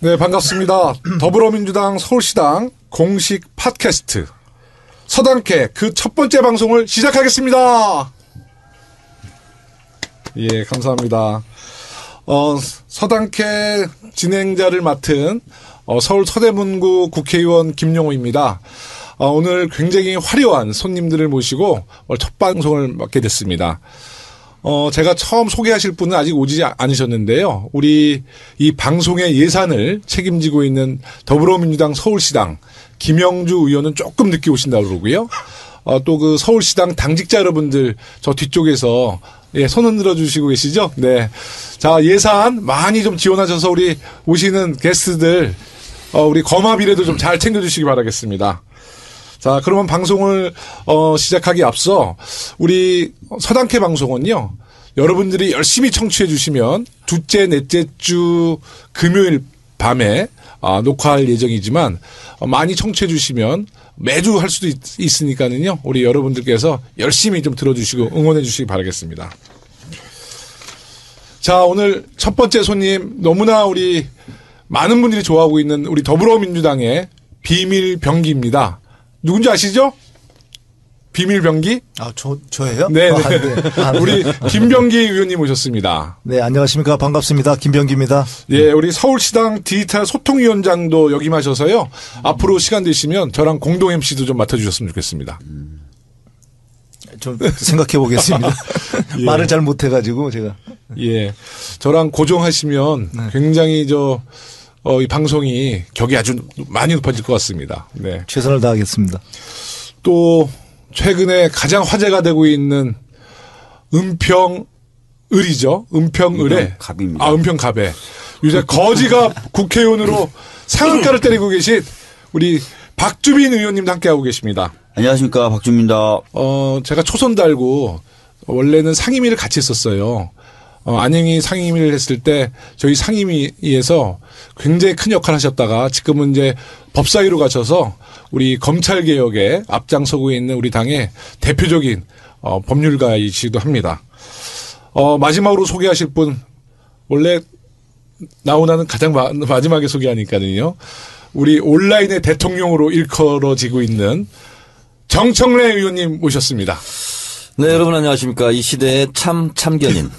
네, 반갑습니다. 더불어민주당 서울시당 공식 팟캐스트 서당캐 그 첫 번째 방송을 시작하겠습니다. 예, 감사합니다. 서당캐 진행자를 맡은 서울 서대문구 국회의원 김용호입니다. 오늘 굉장히 화려한 손님들을 모시고 첫 방송을 맡게 됐습니다. 제가 처음 소개하실 분은 아직 오지 않으셨는데요. 우리 이 방송의 예산을 책임지고 있는 더불어민주당 서울시당 김영주 의원은 조금 늦게 오신다고 그러고요. 또 그 서울시당 당직자 여러분들 저 뒤쪽에서 예, 손 흔들어 주시고 계시죠? 네. 자, 예산 많이 좀 지원하셔서 우리 오시는 게스트들, 우리 거마비례도 좀 잘 챙겨주시기 바라겠습니다. 자, 그러면 방송을, 시작하기 앞서 우리 서당캐 방송은요, 여러분들이 열심히 청취해 주시면 둘째, 넷째 주 금요일 밤에 녹화할 예정이지만 많이 청취해 주시면 매주 할 수도 있으니까는요, 우리 여러분들께서 열심히 좀 들어주시고 응원해 주시기 바라겠습니다. 자, 오늘 첫 번째 손님 너무나 우리 많은 분들이 좋아하고 있는 우리 더불어민주당의 비밀병기입니다. 누군지 아시죠? 비밀병기? 저예요? 네. 우리 김병기 의원님 오셨습니다. 네, 안녕하십니까. 반갑습니다. 김병기입니다. 예, 우리 서울시당 디지털 소통위원장도 역임하셔서요. 앞으로 시간 되시면 저랑 공동 MC도 좀 맡아주셨으면 좋겠습니다. 좀 생각해 보겠습니다. 예. 말을 잘 못해가지고 제가. 예, 저랑 고정하시면 네. 굉장히 이 방송이 격이 아주 많이 높아질 것 같습니다. 네. 최선을 다하겠습니다. 또 최근에 가장 화제가 되고 있는 은평을이죠. 은평을에 은평갑입니다. 은평갑에 요새 거지가 국회의원으로 상한가를 때리고 계신 우리 박주민 의원님도 함께하고 계십니다. 안녕하십니까, 박주민입니다. 제가 초선 달고 원래는 상임위를 같이 했었어요. 안영희 상임위를 했을 때 저희 상임위에서 굉장히 큰 역할을 하셨다가 지금은 이제 법사위로 가셔서 우리 검찰개혁에 앞장서고 있는 우리 당의 대표적인 법률가이시기도 합니다. 마지막으로 소개하실 분 원래 나오나는 가장 마지막에 소개하니까는요. 우리 온라인의 대통령으로 일컬어지고 있는 정청래 의원님 모셨습니다. 네, 여러분 안녕하십니까. 이 시대의 참견인,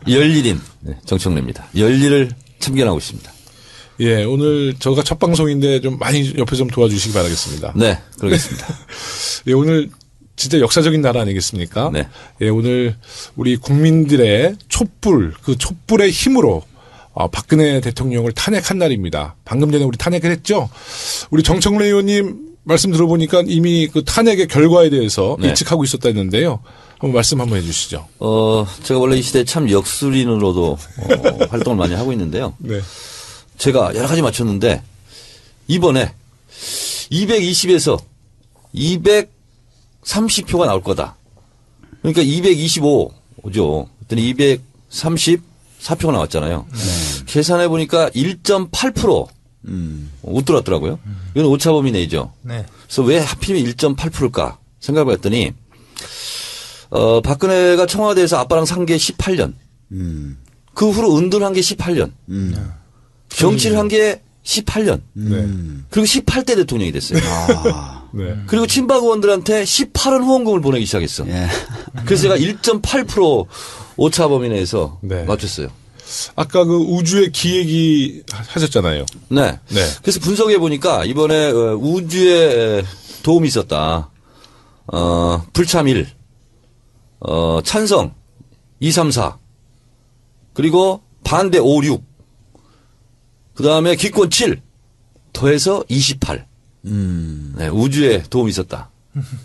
열일인 정청래입니다. 열일을 참견하고 있습니다. 예, 오늘 저가 첫 방송인데 좀 많이 옆에서 좀 도와주시기 바라겠습니다. 네, 그러겠습니다. 예, 오늘 진짜 역사적인 날 아니겠습니까? 네. 예, 오늘 우리 국민들의 촛불, 그 촛불의 힘으로 박근혜 대통령을 탄핵한 날입니다. 방금 전에 우리 탄핵을 했죠? 우리 정청래 의원님 말씀 들어보니까 이미 그 탄핵의 결과에 대해서 네. 예측하고 있었다는데요. 한번 말씀 한번 해주시죠. 제가 원래 이 시대 참 역술인으로도 활동을 많이 하고 있는데요. 네. 제가 여러 가지 맞췄는데 이번에 220에서 230표가 나올 거다. 그러니까 225죠. 그랬더니 234표가 나왔잖아요. 계산해 보니까 1.8% 웃돌았더라고요. 이건 오차범위 내죠. 네. 그래서 왜 하필이면 1.8%일까 생각해 봤더니 박근혜가 청와대에서 아빠랑 산 게 18년. 그 후로 은둔한 게 18년. 정치를 한 게 18년. 네. 그리고 18대 대통령이 됐어요. 네. 그리고 친박 의원들한테 18원 후원금을 보내기 시작했어. 예. 그래서 제가 1.8% 오차범위 내에서 네. 맞췄어요. 아까 그 우주의 기획이 하셨잖아요. 네. 네. 그래서 분석해 보니까 이번에 우주에 도움이 있었다. 불참 1, 찬성 2, 3, 4, 그리고 반대 5, 6, 그 다음에 기권 7, 더해서 28. 네, 우주에 도움이 있었다.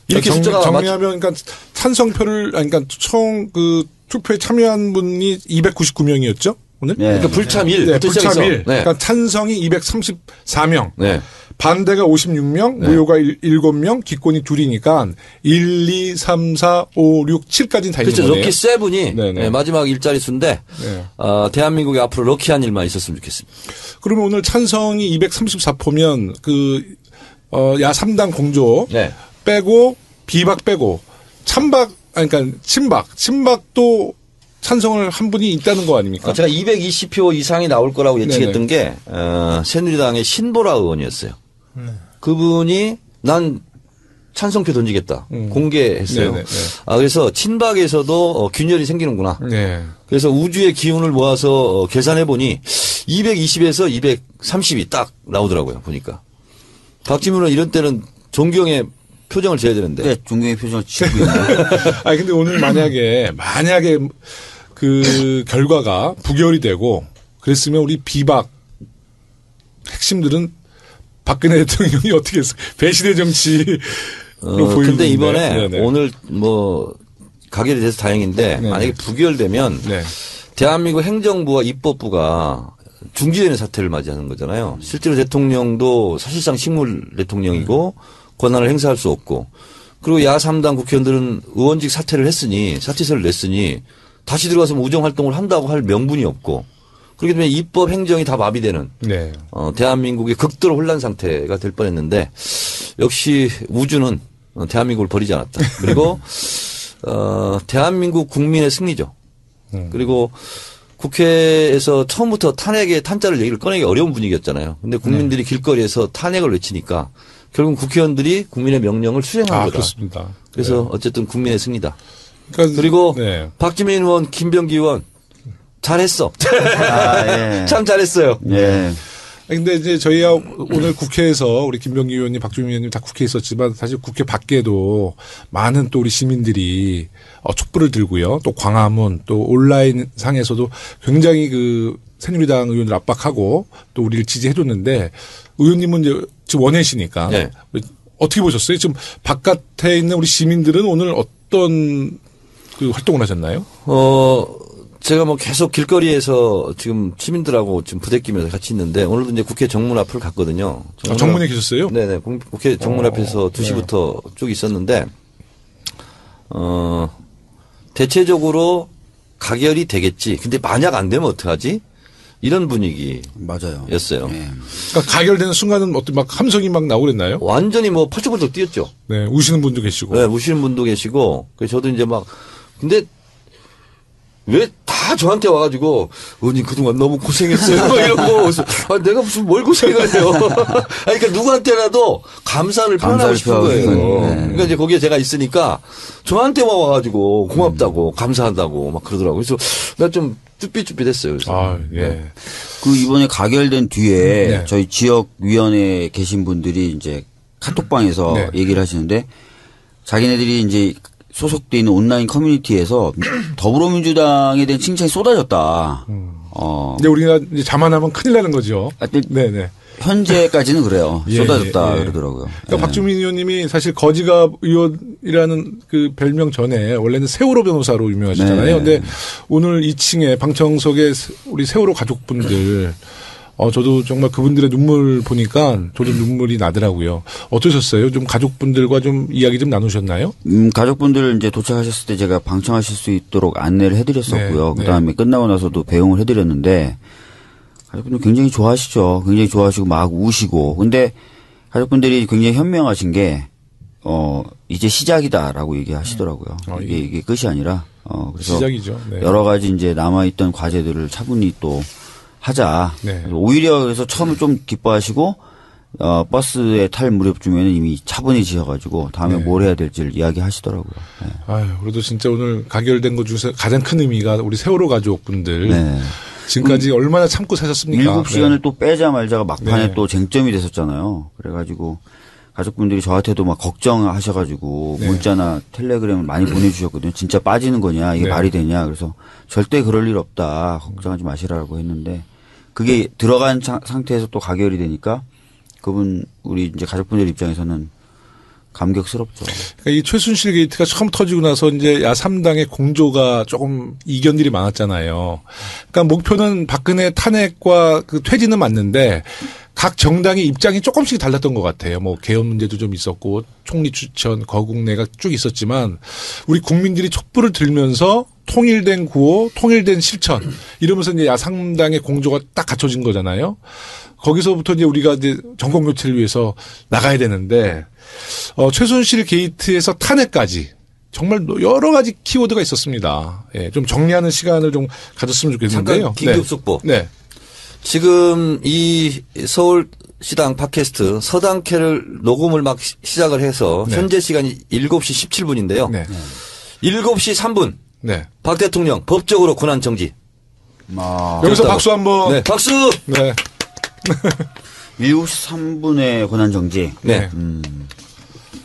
이렇게 숫자가 정리하면 그러니까 찬성표를 그러니까 총 그 투표에 참여한 분이 299명이었죠 오늘. 네. 그러니까 불참 1, 네, 불참 1. 네. 그러니까 찬성이 234명. 네. 반대가 56명, 네. 무효가 7명, 기권이 2이니까 1, 2, 3, 4, 5, 6, 7까지는 다 있는 그렇죠. 거네요. 럭키 세븐이 네네. 네, 마지막 일자리수인데 네. 대한민국에 앞으로 럭키한 일만 있었으면 좋겠습니다. 그러면 오늘 찬성이 234표면 야 3당 공조 네. 빼고 비박 빼고 찬박 그러니까 친박도 찬성을 한 분이 있다는 거 아닙니까? 제가 220표 이상이 나올 거라고 예측했던 게 새누리당의 신보라 의원이었어요. 그분이 난 찬성표 던지겠다. 공개했어요. 네네. 그래서 친박에서도 균열이 생기는구나. 네. 그래서 우주의 기운을 모아서 계산해 보니 220에서 230이 딱 나오더라고요. 보니까. 박지민은 이런 때는 존경의 표정을 지어야 되는데. 네, 존경의 표정을 지고 있네요. 아니 근데 오늘 만약에 그 결과가 부결이 되고 그랬으면 우리 비박 핵심들은 박근혜 대통령이 어떻게 했어? 배신의 정치로 보이는데. 근데 이번에 네네. 오늘 뭐 가결이 돼서 다행인데 네네. 만약에 부결되면 네. 대한민국 행정부와 입법부가 중지되는 사태를 맞이하는 거잖아요. 실제로 대통령도 사실상 식물 대통령이고 권한을 행사할 수 없고 그리고 야3당 국회의원들은 의원직 사퇴서를 냈으니 다시 들어가서 우정 활동을 한다고 할 명분이 없고 그렇기 때문에 입법 행정이 다 마비되는 네. 대한민국의 극도로 혼란 상태가 될 뻔했는데 역시 우주는 대한민국을 버리지 않았다. 그리고 대한민국 국민의 승리죠. 그리고 국회에서 처음부터 탄핵의 탄자를 얘기를 꺼내기 어려운 분위기였잖아요. 근데 국민들이 길거리에서 탄핵을 외치니까 결국 국회의원들이 국민의 명령을 수행한 거다. 그렇습니다. 그래서 어쨌든 국민의 승리다. 그러니까 그리고 네. 박지민 의원, 김병기 의원 잘했어. 예. 참 잘했어요. 예. 근데 이제 저희가 오늘 국회에서 우리 김병기 의원님, 박주민 의원님 다 국회에 있었지만 사실 국회 밖에도 많은 또 우리 시민들이 촛불을 들고요. 또 광화문 또 온라인 상에서도 굉장히 그 새누리당 의원들 압박하고 또 우리를 지지해줬는데 의원님은 이제 지금 원내시니까 네. 어떻게 보셨어요? 지금 바깥에 있는 우리 시민들은 오늘 어떤 그 활동을 하셨나요? 제가 뭐 계속 길거리에서 지금 시민들하고 지금 부대끼면서 같이 있는데 오늘도 이제 국회 정문 앞을 갔거든요. 정문에 계셨어요? 네네. 국회 정문 앞에서 2시부터 쭉 있었는데, 대체적으로 가결이 되겠지. 근데 만약 안 되면 어떡하지? 이런 분위기였어요. 맞아요. 예. 그러니까 가결되는 순간은 어떤 막 함성이 막 나오고 그랬나요? 완전히 뭐 펄쩍펄쩍 뛰었죠. 네, 우시는 분도 계시고. 네, 우시는 분도 계시고. 그래서 저도 이제 막, 근데 왜 다 저한테 와가지고, 의원님 그동안 너무 고생했어요. 막 이러고. 그래서 내가 무슨 뭘 고생을 해요. 그러니까 누구한테라도 감사를 표현하고 싶은 거예요. 그러니까 이제 거기에 제가 있으니까 저한테만 와가지고 고맙다고, 감사한다고 막 그러더라고요. 그래서 나 좀 쭈삣쭈삣했어요. 그래서. 아, 예. 그 이번에 가결된 뒤에 네. 저희 지역위원회에 계신 분들이 이제 카톡방에서 네. 얘기를 하시는데 자기네들이 이제 소속돼 있는 온라인 커뮤니티에서 더불어민주당에 대한 칭찬이 쏟아졌다. 근데 우리가 이제 자만하면 큰일 나는 거죠. 하여튼 네네. 현재까지는 그래요. 예, 쏟아졌다 예. 그러더라고요. 그러니까 예. 박주민 의원님이 사실 거지갑 의원이라는 그 별명 전에 원래는 세월호 변호사로 유명하셨잖아요. 네. 근데 오늘 2층에 방청석에 우리 세월호 가족분들 저도 정말 그분들의 눈물 보니까 저도 눈물이 나더라고요. 어떠셨어요? 좀 가족분들과 좀 이야기 좀 나누셨나요? 가족분들 이제 도착하셨을 때 제가 방청하실 수 있도록 안내를 해드렸었고요. 네, 그다음에 끝나고 나서도 배웅을 해드렸는데 가족분들 굉장히 좋아하시죠. 굉장히 좋아하시고 막 우시고. 근데 가족분들이 굉장히 현명하신 게 이제 시작이다라고 얘기하시더라고요. 이게 끝이 아니라 그래서 시작이죠. 네. 여러 가지 이제 남아있던 과제들을 차분히 또 하자. 네. 오히려 그래서 처음에 좀 기뻐하시고 버스에 탈 무렵쯤에는 이미 차분해지셔가지고 다음에 네. 뭘 해야 될지를 이야기하시더라고요. 네. 아유, 그래도 진짜 오늘 가결된 것 중에서 가장 큰 의미가 우리 세월호 가족분들 네. 지금까지 얼마나 참고 사셨습니까? 7시간을 네. 또 빼자 말자가 막판에 네. 또 쟁점이 됐었잖아요. 그래가지고 가족분들이 저한테도 막 걱정하셔가지고 네. 문자나 텔레그램을 많이 보내주셨거든요. 진짜 빠지는 거냐, 이게 네. 말이 되냐. 그래서 절대 그럴 일 없다. 걱정하지 마시라고 했는데 그게 들어간 상태에서 또 가결이 되니까 그분 우리 이제 가족분들 입장에서는 감격스럽죠. 그러니까 이 최순실 게이트가 처음 터지고 나서 이제 야3당의 공조가 조금 이견들이 많았잖아요. 그러니까 목표는 박근혜 탄핵과 그 퇴진은 맞는데 각 정당의 입장이 조금씩 달랐던 것 같아요. 뭐 개헌 문제도 좀 있었고 총리 추천, 거국내가 쭉 있었지만 우리 국민들이 촛불을 들면서 통일된 구호, 통일된 실천 이러면서 이제 야3당의 공조가 딱 갖춰진 거잖아요. 거기서부터 이제 우리가 이제 정권 교체를 위해서 나가야 되는데 최순실 게이트에서 탄핵까지 정말 여러 가지 키워드가 있었습니다. 예, 좀 정리하는 시간을 좀 가졌으면 좋겠는데요. 잠깐 긴급 속보. 네. 지금 이 서울시당 팟캐스트 서당캐를 녹음을 막 시작을 해서 네. 현재 시간이 7시 17분인데요. 네. 7시 3분 네. 박 대통령 법적으로 권한 정지. 여기서 됐다고. 박수 한번. 네, 박수. 네. 7시 3분에 권한 정지. 네.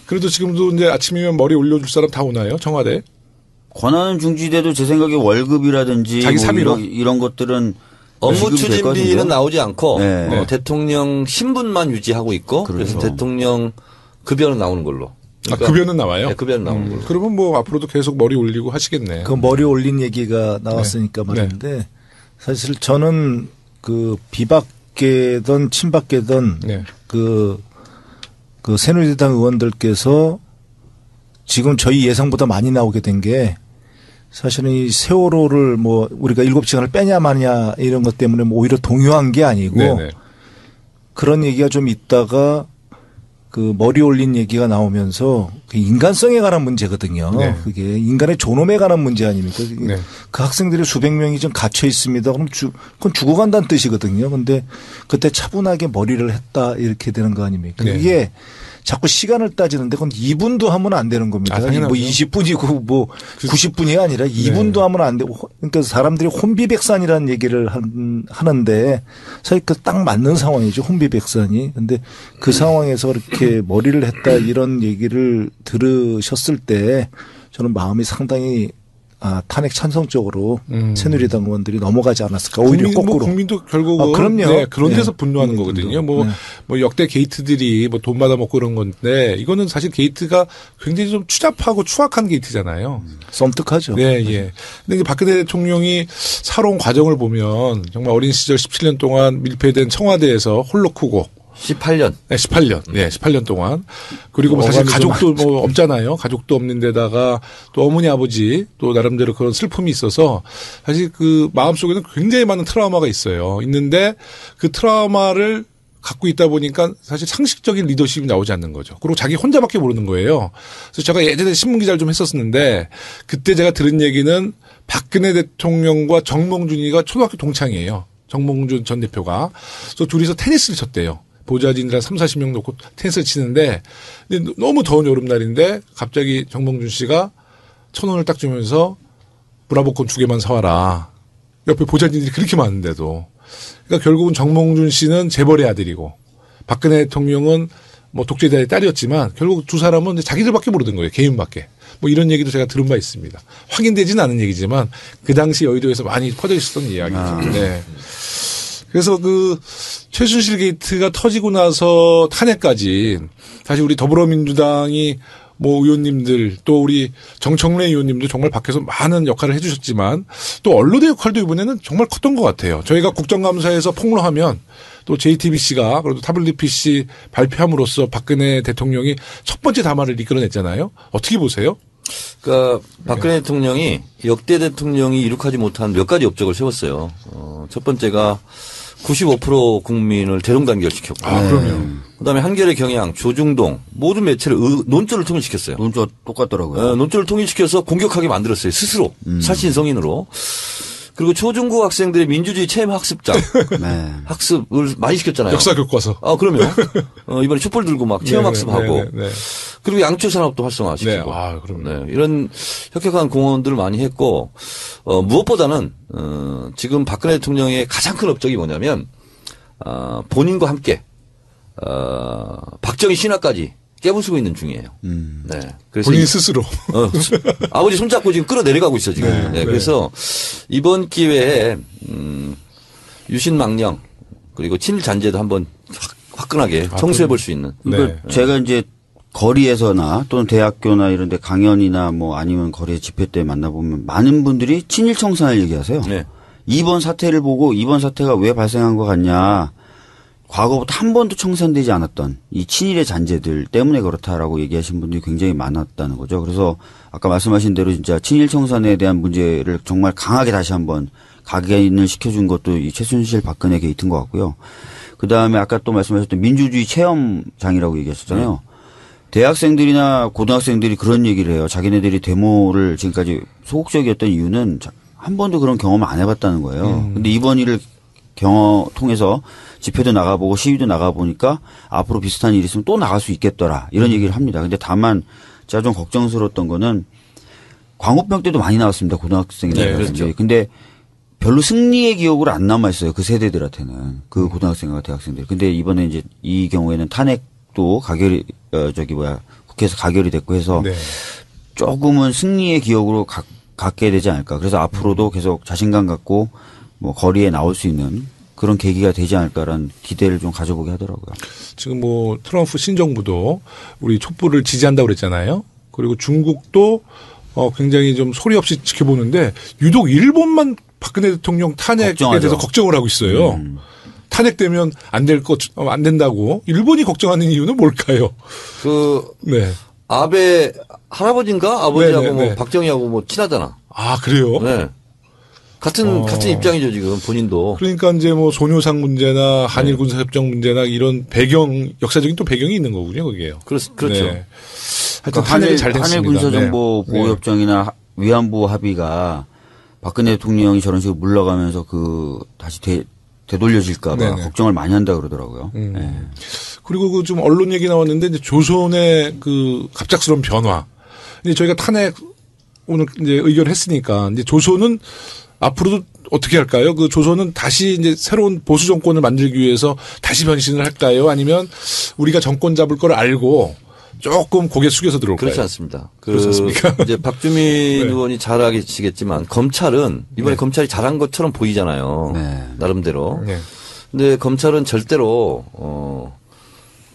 그래도 지금도 이제 아침이면 머리 올려줄 사람 다 오나요? 청와대? 권한은 중지돼도 제 생각에 월급이라든지 자기 뭐 사비로? 이런 것들은 업무 지급이 될것 추진비는 같은데요? 나오지 않고 네. 대통령 신분만 유지하고 있고 그래서 그렇죠. 대통령 급여는 나오는 걸로. 그러니까 급여는 나와요? 네, 급여는 나오는 걸로. 그러면 뭐 앞으로도 계속 머리 올리고 하시겠네. 그 머리 올린 얘기가 나왔으니까 네. 말인데 사실 저는 그 비박계든 친박계든 네. 그 새누리당 의원들께서 지금 저희 예상보다 많이 나오게 된 게 사실은 이 세월호를 뭐 우리가 7시간을 빼냐 마냐 이런 것 때문에 뭐 오히려 동요한 게 아니고 네네. 그런 얘기가 좀 있다가 그 머리 올린 얘기가 나오면서 그 인간성에 관한 문제거든요. 네. 그게 인간의 존엄에 관한 문제 아닙니까? 네. 그 학생들이 수백 명이 좀 갇혀 있습니다. 그럼 그건 죽어간다는 뜻이거든요. 근데 그때 차분하게 머리를 했다 이렇게 되는 거 아닙니까? 네. 이게 자꾸 시간을 따지는데 그건 2분도 하면 안 되는 겁니다. 아, 당연하죠. 뭐 20분이고 뭐 90분이 아니라 2분도 하면 안 되고 그러니까 사람들이 혼비백산이라는 얘기를 하는데 사실 그 딱 맞는 상황이죠. 혼비백산이. 근데 그 상황에서 그렇게 머리를 했다 이런 얘기를 들으셨을 때 저는 마음이 상당히 탄핵 찬성적으로 새누리당 의원들이 넘어가지 않았을까. 오히려 거꾸로. 국민도 결국은 그럼요. 네, 그런 데서 네. 분노하는 거거든요. 네. 뭐 역대 게이트들이 뭐 돈 받아먹고 그런 건데 이거는 사실 게이트가 굉장히 좀 추잡하고 추악한 게이트잖아요. 썸뜩하죠. 네, 예. 근데 이제 박근혜 대통령이 살아온 과정을 보면 정말 어린 시절 17년 동안 밀폐된 청와대에서 홀로 크고 18년. 네, 18년. 네, 18년 동안. 그리고 뭐 사실 어감이 가족도 뭐 없잖아요. 가족도 없는 데다가 또 어머니 아버지 또 나름대로 그런 슬픔이 있어서 사실 그 마음속에는 굉장히 많은 트라우마가 있어요. 있는데 그 트라우마를 갖고 있다 보니까 사실 상식적인 리더십이 나오지 않는 거죠. 그리고 자기 혼자밖에 모르는 거예요. 그래서 제가 예전에 신문기자를 좀 했었는데 그때 제가 들은 얘기는 박근혜 대통령과 정몽준이가 초등학교 동창이에요. 정몽준 전 대표가. 그래서 둘이서 테니스를 쳤대요. 보좌진들 한 30-40명 놓고 테니스를 치는데 근데 너무 더운 여름날인데 갑자기 정몽준 씨가 1,000원을 딱 주면서 브라보콘 2개만 사와라. 옆에 보좌진들이 그렇게 많은데도. 그러니까 결국은 정몽준 씨는 재벌의 아들이고 박근혜 대통령은 뭐 독재자의 딸이었지만 결국 두 사람은 이제 자기들밖에 모르는 거예요. 개인밖에. 뭐 이런 얘기도 제가 들은 바 있습니다. 확인되지는 않은 얘기지만 그 당시 여의도에서 많이 퍼져 있었던 이야기죠. 네. 그래서 그 최순실 게이트가 터지고 나서 탄핵까지 사실 우리 더불어민주당이 뭐 의원님들 또 우리 정청래 의원님도 정말 밖에서 많은 역할을 해 주셨지만 또 언론의 역할도 이번에는 정말 컸던 것 같아요. 저희가 국정감사에서 폭로하면 또 JTBC가 그래도 WPC 발표함으로써 박근혜 대통령이 첫 번째 담화를 이끌어냈잖아요. 어떻게 보세요? 그러니까 박근혜 대통령이 역대 대통령이 이룩하지 못한 몇 가지 업적을 세웠어요. 첫 번째가 95% 국민을 대동단결시켰고. 그럼요. 그다음에 한겨레 경향, 조중동 모든 매체를 논조를 통일시켰어요. 논조 똑같더라고요. 논조를 통일시켜서 공격하게 만들었어요. 스스로. 사신성인으로. 그리고 초중고 학생들의 민주주의 체험 학습장. 네. 학습을 많이 시켰잖아요. 역사 교과서. 그럼요. 이번에 촛불 들고 막 체험 학습하고. 네. 그리고 양초 산업도 활성화시키고. 네. 그럼요. 이런 혁혁한 공헌들을 많이 했고, 무엇보다는, 지금 박근혜 대통령의 가장 큰 업적이 뭐냐면, 본인과 함께, 박정희 신화까지 깨부수고 있는 중이에요. 네. 그래서 본인 스스로. 아버지 손잡고 지금 끌어내려가고 있어, 지금. 네. 그래서 이번 기회에, 유신망령, 그리고 친일 잔재도 한번 화끈하게 청소해 볼 수 있는. 그러니까 제가 이제 거리에서나 또는 대학교나 이런 데 강연이나 뭐 아니면 거리에 집회 때 만나보면 많은 분들이 친일 청산을 얘기하세요. 네. 이번 사태를 보고 이번 사태가 왜 발생한 것 같냐. 과거부터 한 번도 청산되지 않았던 이 친일의 잔재들 때문에 그렇다라고 얘기하신 분들이 굉장히 많았다는 거죠. 그래서 아까 말씀하신 대로 진짜 친일 청산에 대한 문제를 정말 강하게 다시 한번 각인을 시켜준 것도 이 최순실 박근혜 게이트인 것 같고요. 그다음에 아까 또 말씀하셨던 민주주의 체험장이라고 얘기하셨잖아요. 대학생들이나 고등학생들이 그런 얘기를 해요. 자기네들이 데모를 지금까지 소극적이었던 이유는 한 번도 그런 경험을 안 해봤다는 거예요. 근데 이번 일을 통해서 집회도 나가보고 시위도 나가보니까 앞으로 비슷한 일이 있으면 또 나갈 수 있겠더라. 이런 얘기를 합니다. 근데 다만 제가 좀 걱정스러웠던 거는 광우병 때도 많이 나왔습니다. 고등학생이나 네, 대학생들이. 그렇죠. 근데 별로 승리의 기억으로 안 남아있어요. 그 세대들한테는. 그 고등학생과 대학생들. 근데 이번에 이제 이 경우에는 탄핵도 국회에서 가결이 됐고 해서 네. 조금은 승리의 기억으로 갖게 되지 않을까. 그래서 앞으로도 계속 자신감 갖고 뭐 거리에 나올 수 있는 그런 계기가 되지 않을까라는 기대를 좀 가져보게 하더라고요. 지금 뭐 트럼프 신정부도 우리 촛불을 지지한다고 그랬잖아요. 그리고 중국도 굉장히 좀 소리 없이 지켜보는데 유독 일본만 박근혜 대통령 탄핵에 걱정하죠. 대해서 걱정을 하고 있어요. 탄핵되면 안 된다고 일본이 걱정하는 이유는 뭘까요? 네. 아베 할아버지인가 아버지하고 네네, 뭐 네. 박정희하고 뭐 친하잖아. 아, 그래요? 네. 같은 입장이죠, 지금 본인도. 그러니까 이제 뭐 소녀상 문제나 한일 군사협정 문제나 이런 역사적인 또 배경이 있는 거군요, 그게요. 그렇죠. 네. 하여튼 그러니까 탄핵이 잘 됐습니다. 한일 군사정보 네. 보호협정이나 위안부 합의가 박근혜 대통령이 저런 식으로 물러가면서 다시 되돌려질까봐 네네. 걱정을 많이 한다 그러더라고요. 네. 그리고 그 좀 언론 얘기 나왔는데 이제 조선의 그 갑작스러운 변화. 이제 저희가 탄핵 오늘 이제 의결했으니까 이제 조선은 앞으로도 어떻게 할까요? 그 조선은 다시 이제 새로운 보수 정권을 만들기 위해서 다시 변신을 할까요? 아니면 우리가 정권 잡을 걸 알고 조금 고개 숙여서 들어올까요? 그렇지 않습니다. 그렇지 않습니까? 이제 박주민 의원이 잘 아시겠지만 검찰은 이번에 검찰이 잘한 것처럼 보이잖아요. 네. 나름대로. 네. 근데 검찰은 절대로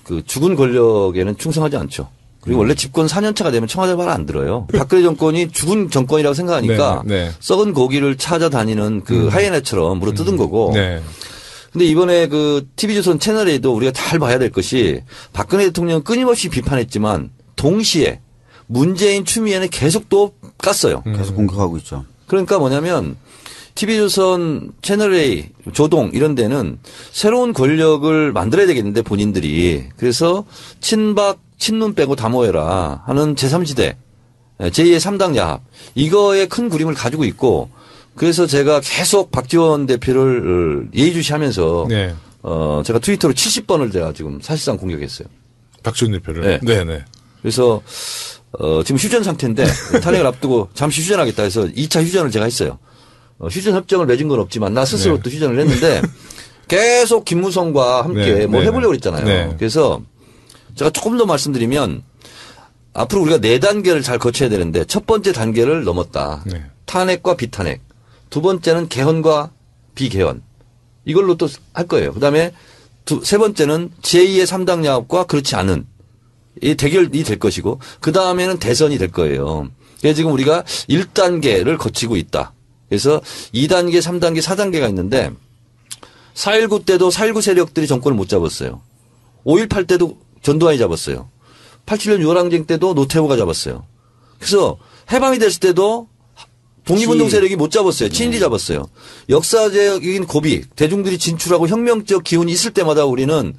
그 죽은 권력에는 충성하지 않죠. 그리고 원래 집권 4년차가 되면 청와대 말 안 들어요. 박근혜 정권이 죽은 정권이라고 생각하니까 네, 네. 썩은 고기를 찾아다니는 그 하이에나처럼 물어 뜯은 거고. 네. 근데 이번에 그 TV조선 채널에도 우리가 잘 봐야 될 것이 박근혜 대통령은 끊임없이 비판했지만 동시에 문재인 추미애는 계속 또 깠어요. 계속 공격하고 있죠. 그러니까 뭐냐면 TV조선 채널A 조동 이런 데는 새로운 권력을 만들어야 되겠는데 본인들이 그래서 친눈 빼고 다 모여라 하는 제3지대 제2의 3당 야합 이거의 큰 그림을 가지고 있고 그래서 제가 계속 박지원 대표를 예의주시하면서 네. 제가 트위터로 70번을 제가 지금 사실상 공격했어요. 박지원 대표를. 네. 네, 네. 그래서 지금 휴전 상태인데 탄핵을 앞두고 잠시 휴전하겠다 해서 2차 휴전을 제가 했어요. 휴전 협정을 맺은 건 없지만 나 스스로 네. 또 휴전을 했는데 계속 김무성과 함께 네, 뭘 네, 해보려고 했잖아요. 네. 그래서 제가 조금 더 말씀드리면 앞으로 우리가 4단계를 잘 거쳐야 되는데 첫 번째 단계를 넘었다. 네. 탄핵과 비탄핵. 두 번째는 개헌과 비개헌. 이걸로 또 할 거예요. 그다음에 세 번째는 제2의 3당 야합과 그렇지 않은 이 대결이 될 것이고 그다음에는 대선이 될 거예요. 그래서 지금 우리가 1단계를 거치고 있다. 그래서 2단계, 3단계, 4단계가 있는데 4.19 때도 4.19 세력들이 정권을 못 잡았어요. 5.18 때도 전두환이 잡았어요. 87년 6월 항쟁 때도 노태우가 잡았어요. 그래서 해방이 됐을 때도 독립운동 세력이 못 잡았어요. 친일이 잡았어요. 역사적인 고비, 대중들이 진출하고 혁명적 기운이 있을 때마다 우리는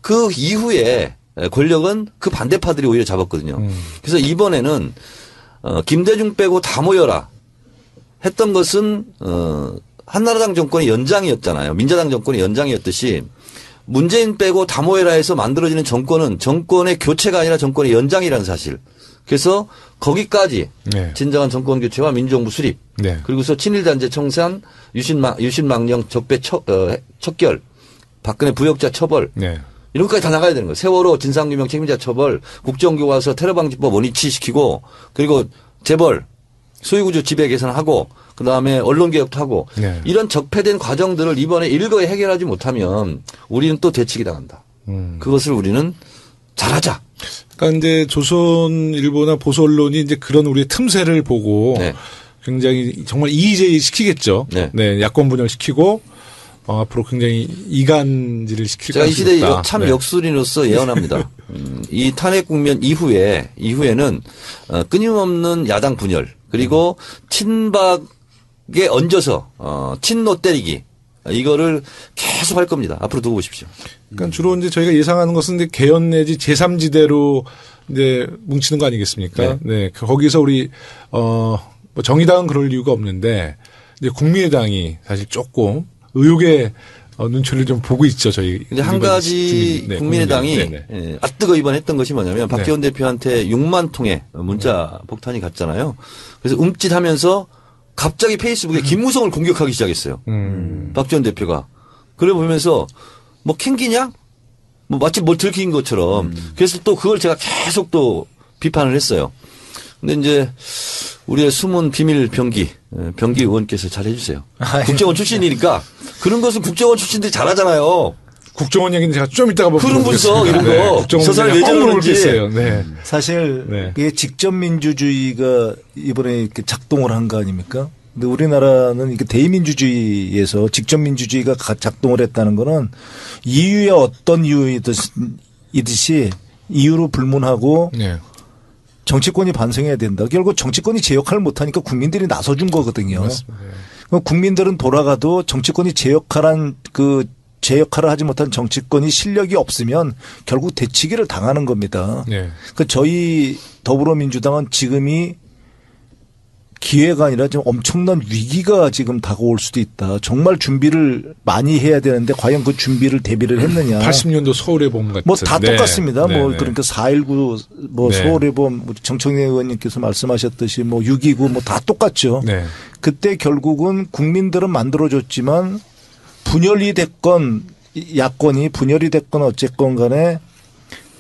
그 이후에 권력은 그 반대파들이 오히려 잡았거든요. 그래서 이번에는 김대중 빼고 다 모여라 했던 것은 한나라당 정권의 연장이었잖아요. 민자당 정권의 연장이었듯이 문재인 빼고 다 모여라 해서 만들어지는 정권은 정권의 교체가 아니라 정권의 연장이라는 사실. 그래서 거기까지 네. 진정한 정권 교체와 민주정부 수립 네. 그리고서 친일단체 청산 유신망령 적폐 척결 박근혜 부역자 처벌 네. 이런 것까지 다 나가야 되는 거예요. 세월호 진상규명 책임자 처벌 국정교과서 테러방지법 원위치시키고 그리고 재벌 소유구조 지배 개선하고 그다음에 언론개혁도 하고 네. 이런 적폐된 과정들을 이번에 일거에 해결하지 못하면 우리는 또 되치기 당한다. 그것을 우리는 잘하자. 그러니까 이제 조선일보나 보수 언론이 이제 그런 우리의 틈새를 보고 네. 굉장히 정말 이의제의 시키겠죠. 네. 네. 야권 분열 시키고 앞으로 굉장히 이간질을 시킬 제가 이 시대에 것이다. 참 네. 역술인으로서 예언합니다. 이 탄핵 국면 이후에는 끊임없는 야당 분열 그리고 친박에 얹어서 친노 때리기 이거를 계속 할 겁니다. 앞으로 두고 보십시오. 그러니까 주로 이제 저희가 예상하는 것은 이제 개헌 내지 제3지대로 이제 뭉치는 거 아니겠습니까? 네. 거기서 우리 뭐 정의당은 그럴 이유가 없는데 이제 국민의당이 사실 조금 의혹의 눈초리를 좀 보고 있죠, 저희. 근데 한 가지 국민의당이 뜨거 이번 했던 것이 뭐냐면 박지원 대표한테 6만 통의 문자 폭탄이 갔잖아요. 그래서 움찔하면서 갑자기 페이스북에 김무성을 공격하기 시작했어요. 박지원 대표가. 그래 보면서 뭐 캥기냐? 뭐 마치 뭘 들킨 것처럼. 그래서 또 그걸 제가 계속 또 비판을 했어요. 근데 이제 우리의 숨은 비밀 병기 의원께서 잘 해주세요. 국정원 출신이니까 그런 것은 국정원 출신들이 잘하잖아요. 국정원 얘기는 제가 좀 이따가 흐름 분석 이런 거. 저 사람이 왜 저러는지. 네. 사실 이게 직접 민주주의가 이번에 이렇게 작동을 한 거 아닙니까? 근데 우리나라는 이게 대의민주주의에서 직접 민주주의가 작동을 했다는 거는 이유의 어떤 이유이듯이 이유로 불문하고 정치권이 반성해야 된다. 결국 정치권이 제 역할을 못하니까 국민들이 나서준 거거든요. 맞습니다. 국민들은 돌아가도 정치권이 제 역할을 하지 못한 정치권이 실력이 없으면 결국 되치기를 당하는 겁니다. 그러니까 저희 더불어민주당은 지금이 기회가 아니라 좀 엄청난 위기가 지금 다가올 수도 있다. 정말 준비를 많이 해야 되는데 과연 그 준비를 대비를 했느냐. 80년도 서울의 봄 같은. 뭐 다 똑같습니다. 뭐 그러니까 4.19 뭐 서울의 봄 정청래 의원님께서 말씀하셨듯이 뭐 6.29 뭐 다 똑같죠. 그때 결국은 국민들은 만들어줬지만 분열이 됐건 야권이 분열이 됐건 어쨌건 간에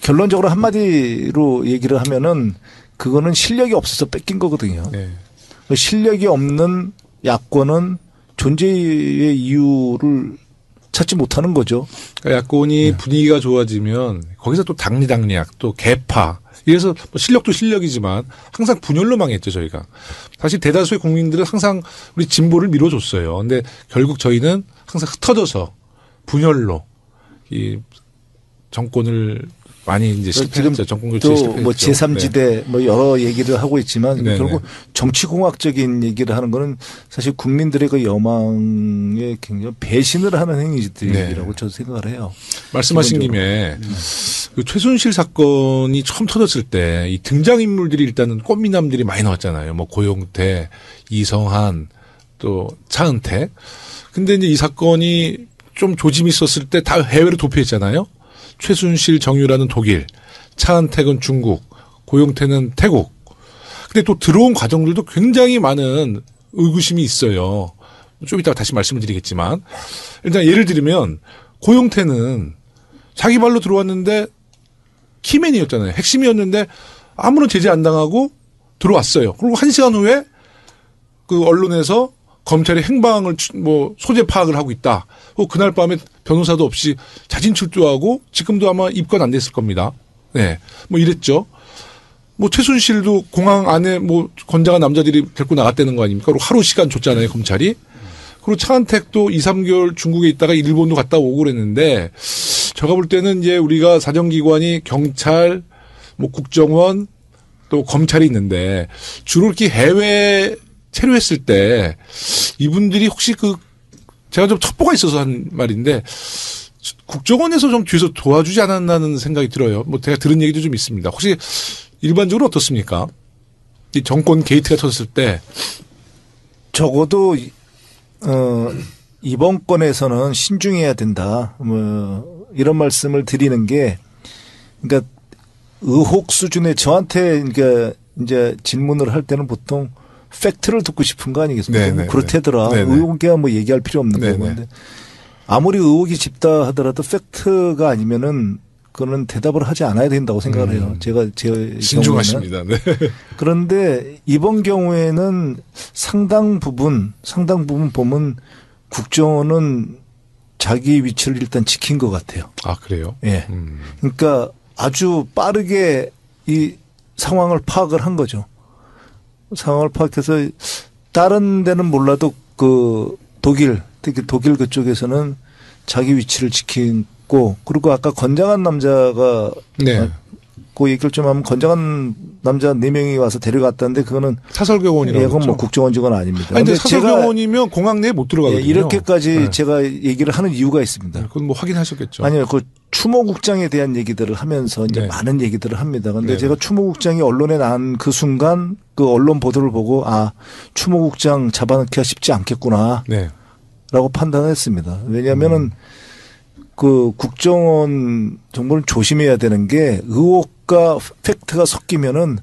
결론적으로 한마디로 얘기를 하면은 그거는 실력이 없어서 뺏긴 거거든요. 실력이 없는 야권은 존재의 이유를 찾지 못하는 거죠. 그러니까 야권이 분위기가 좋아지면 거기서 또 당리당략 또 개파 이래서 뭐 실력도 실력이지만 항상 분열로 망했죠 저희가. 사실 대다수의 국민들은 항상 우리 진보를 밀어줬어요. 근데 결국 저희는 항상 흩어져서 분열로 이 정권을 많이 이제 실패했죠. 정권 교체 실패했죠. 뭐 제3지대 뭐 여러 얘기를 하고 있지만 결국 정치공학적인 얘기를 하는 거는 사실 국민들의 그 여망에 굉장히 배신을 하는 행위들이라고 저는 생각을 해요. 말씀하신 김에 그 최순실 사건이 처음 터졌을 때 이 등장인물들이 일단은 꽃미남들이 많이 나왔잖아요. 뭐 고용태, 이성한 또 차은택. 근데 이제 이 사건이 좀 조짐이 있었을 때 다 해외로 도피했잖아요. 최순실, 정유라는 독일, 차은택은 중국, 고용태는 태국. 근데 또 들어온 과정들도 굉장히 많은 의구심이 있어요. 좀 이따가 다시 말씀을 드리겠지만 일단 예를 들면 고용태는 자기 발로 들어왔는데 키맨이었잖아요. 핵심이었는데 아무런 제재 안 당하고 들어왔어요. 그리고 1시간 후에 그 언론에서 검찰이 행방을 뭐 소재 파악을 하고 있다. 그날 밤에 변호사도 없이 자진 출두하고 지금도 아마 입건 안 됐을 겁니다. 네. 뭐 이랬죠. 뭐 최순실도 공항 안에 뭐 건장한 남자들이 데리고 나갔다는 거 아닙니까? 그리고 하루 시간 줬잖아요, 검찰이. 그리고 차은택도 2, 3개월 중국에 있다가 일본도 갔다 오고 그랬는데 제가 볼 때는 이제 우리가 사정기관이 경찰, 뭐 국정원 또 검찰이 있는데 주로 이렇게 해외 체류했을 때 이분들이 혹시 제가 좀 첩보가 있어서 한 말인데 국정원에서 좀 뒤에서 도와주지 않았나는 생각이 들어요. 뭐 제가 들은 얘기도 좀 있습니다. 혹시 일반적으로 어떻습니까? 이 정권 게이트가 터졌을 때 적어도 이번 건에서는 신중해야 된다. 뭐 이런 말씀을 드리는 게 그러니까 의혹 수준의 저한테 그러니까 이제 질문을 할 때는 보통 팩트를 듣고 싶은 거 아니겠습니까? 뭐 그렇다더라. 의혹이야 뭐 얘기할 필요 없는 거건데 아무리 의혹이 짙다 하더라도 팩트가 아니면은 그거는 대답을 하지 않아야 된다고 생각을 해요. 제가 제 신중하십니다. 네. 그런데 이번 경우에는 상당 부분 보면 국정원은 자기 위치를 일단 지킨 것 같아요. 아 그래요? 예. 그러니까 아주 빠르게 이 상황을 파악을 한 거죠. 상황을 파악해서 다른 데는 몰라도 특히 독일 그쪽에서는 자기 위치를 지키고 그리고 아까 건장한 남자가 그 얘기를 좀 하면 건장한 남자 4명이 와서 데려갔다는데 그거는 사설교원이라고. 예, 그건 뭐 국정원 직원 아닙니다. 아니, 근데 사설교원이면 공항 내에 못 들어가거든요. 예, 이렇게까지 네. 제가 얘기를 하는 이유가 있습니다. 그건 뭐 확인하셨겠죠. 아니요, 그 추모국장에 대한 얘기들을 하면서 이제 네. 많은 얘기들을 합니다. 근데 네. 제가 추모국장이 언론에 나온 그 순간 그 언론 보도를 보고 아, 추모국장 잡아넣기가 쉽지 않겠구나. 네. 라고 판단했습니다. 왜냐하면은 그 국정원 정보는 조심해야 되는 게 의혹과 팩트가 섞이면은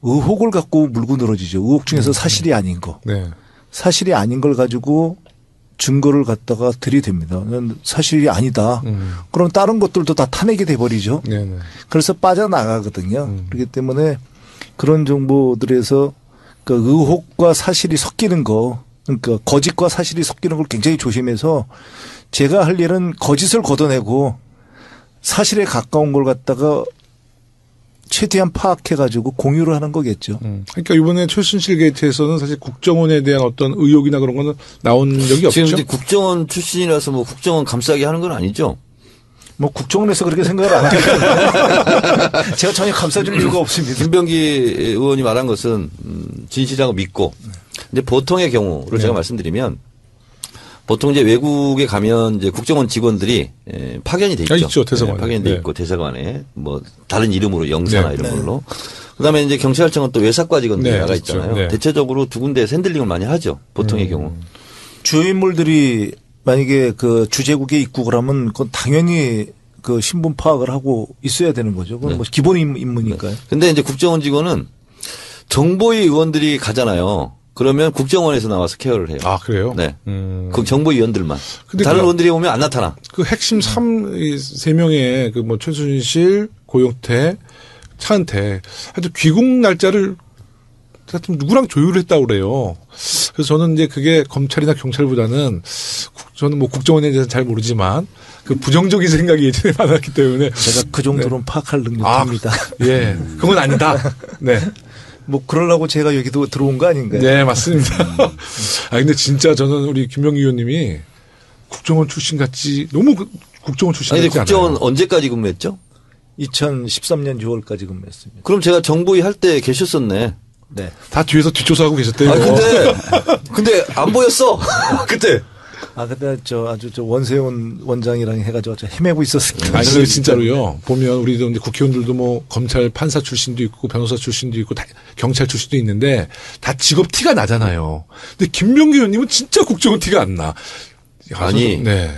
의혹을 갖고 물고 늘어지죠. 의혹 중에서 사실이 아닌 거. 네. 사실이 아닌 걸 가지고 증거를 갖다가 들이댑니다. 사실이 아니다. 그럼 다른 것들도 다 탄핵이 돼버리죠. 네. 네. 그래서 빠져나가거든요. 그렇기 때문에 그런 정보들에서 그 의혹과 사실이 섞이는 거, 그러니까 거짓과 사실이 섞이는 걸 굉장히 조심해서 제가 할 일은 거짓을 걷어내고 사실에 가까운 걸 갖다가 최대한 파악해가지고 공유를 하는 거겠죠. 그러니까 이번에 최순실 게이트에서는 사실 국정원에 대한 어떤 의혹이나 그런 거는 나온 적이 없죠. 지금 근데 국정원 출신이라서 뭐 국정원 감싸게 하는 건 아니죠? 뭐 국정원에서 그렇게 생각을 안 하니까 제가 전혀 감싸줄 이유가 없습니다. 김병기 의원이 말한 것은 진실이라고 믿고. 근데 보통의 경우를 제가 말씀드리면 보통 이제 외국에 가면 이제 국정원 직원들이 파견이 돼 있죠. 있죠, 대사관에. 파견돼 네. 있고 대사관에 뭐 다른 이름으로 영사나 네. 이런 걸로. 그다음에 이제 경찰청은 또 외사과 직원들이 네, 나가 그렇죠. 있잖아요. 네. 대체적으로 두 군데 핸들링을 많이 하죠. 보통의 경우. 주요 인물들이 만약에 그 주재국에 입국을 하면 그건 당연히 그 신분 파악을 하고 있어야 되는 거죠. 그건 뭐 기본 임무니까요. 근데 이제 국정원 직원은 정보위 의원들이 가잖아요. 그러면 국정원에서 나와서 케어를 해요. 아, 그래요? 네. 그 정보위 의원들만. 근데 다른 그- 의원들이 오면 안 나타나. 그 핵심 3명의 그 뭐 최순실, 고용태, 차은택. 하여튼 귀국 날짜를 하여튼 누구랑 조율을 했다고 그래요. 그래서 저는 이제 그게 검찰이나 경찰보다는 저는 뭐 국정원에 대해서는 잘 모르지만 그 부정적인 생각이 예전에 많았기 때문에 제가 그 정도는 파악할 아, 능력입니다. 예. 그건 아니다. 네. 뭐 그러려고 제가 여기도 들어온 거 아닌가요? 네, 맞습니다. 아, 근데 진짜 저는 우리 김명기 의원님이 국정원 출신 같지, 너무 국정원 출신 아니, 같지 근데 국정원 않아요. 언제까지 근무했죠? 2013년 6월까지 근무했습니다. 그럼 제가 정보위 할 때 계셨었네. 네. 다 뒤에서 뒷조사하고 계셨대요. 아, 근데 안 보였어. 그때. 아, 근데 아주 원세훈 원장이랑 해가지고 헤매고 있었습니다. 아니, 근데 진짜로요. 보면 우리도 이제 국회의원들도 뭐 검찰 판사 출신도 있고 변호사 출신도 있고 다 경찰 출신도 있는데 다 직업 티가 나잖아요. 근데 김명기 의원님은 진짜 국정원 티가 안 나. 야, 아니. 네.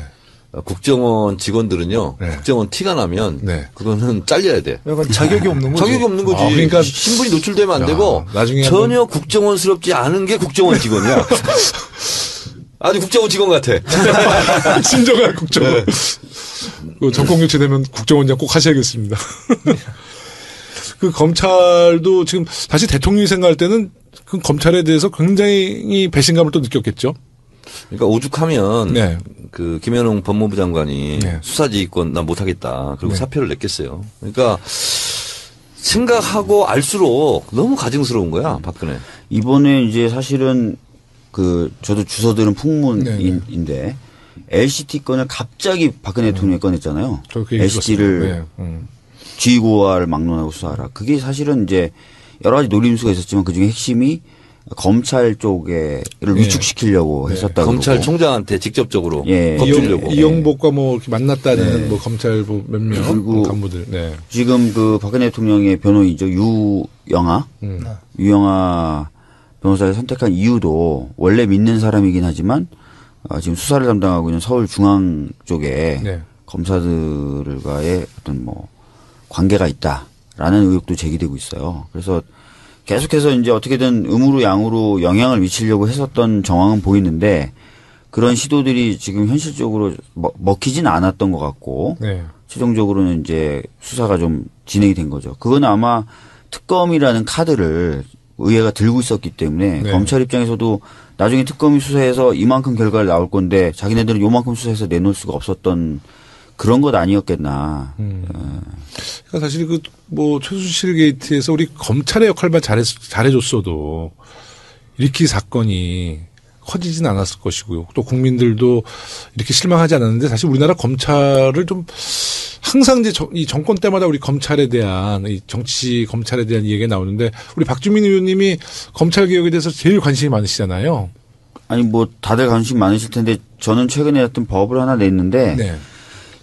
국정원 직원들은요. 네. 국정원 티가 나면 네. 그거는 잘려야 돼. 약간 자격이 없는 거죠. 자격이 없는 거지. 아, 그러니까- 신분이 노출되면 안 야, 되고 나중에 전혀 국정원스럽지 않은 게 국정원 직원이야. 아주 국정원 직원 같아. 진정한 국정원. 그 정권 교체되면 국정원장 꼭 하셔야겠습니다. 그 검찰도 지금 다시 대통령이 생각할 때는 그 검찰에 대해서 굉장히 배신감을 또 느꼈겠죠. 그러니까 오죽하면 네. 그 김현웅 법무부 장관이 네. 수사지휘권 난 못하겠다. 그리고 네. 사표를 냈겠어요. 그러니까 생각하고 알수록 너무 가증스러운 거야, 박근혜. 이번에 이제 사실은 그 저도 주워 들은 풍문인데 LCT 건을 갑자기 박근혜 대통령이 꺼냈잖아요. 저도 그 얘기 LCT를 들었어요. 네. 지휘고하를 막론하고 수사하라. 그게 사실은 이제 여러 가지 노림수가 있었지만 그중에 핵심이 검찰 쪽에를 위축시키려고 했었다. 검찰총장한테 직접적으로 예. 겁주려고. 이영복과 뭐 이렇게 만났다는 뭐 검찰부 몇몇 그리고 간부들. 네. 지금 그 박근혜 대통령의 변호인이죠. 유영아 변호사를 선택한 이유도 원래 믿는 사람이긴 하지만 지금 수사를 담당하고 있는 서울중앙 쪽에 네. 검사들과의 어떤 뭐 관계가 있다라는 의혹도 제기되고 있어요. 그래서 계속해서 이제 어떻게든 음으로 양으로 영향을 미치려고 했었던 정황은 보이는데 그런 시도들이 지금 현실적으로 먹히진 않았던 것 같고 네. 최종적으로는 이제 수사가 좀 진행이 된 거죠. 그건 아마 특검이라는 카드를 의회가 들고 있었기 때문에 네. 검찰 입장에서도 나중에 특검이 수사해서 이만큼 결과를 나올 건데 자기네들은 요만큼 수사해서 내놓을 수가 없었던 그런 것 아니었겠나. 그러니까 사실 그 뭐 최순실 게이트에서 우리 검찰의 역할만 잘해줬어도 이렇게 사건이 커지진 않았을 것이고요. 또 국민들도 이렇게 실망하지 않았는데 사실 우리나라 검찰을 좀 항상 이제 이 정권 때마다 우리 검찰에 대한 이 정치 검찰에 대한 얘기가 나오는데 우리 박주민 의원님이 검찰 개혁에 대해서 제일 관심이 많으시잖아요. 아니 뭐 다들 관심 많으실 텐데 저는 최근에 어떤 법을 하나 냈는데 네.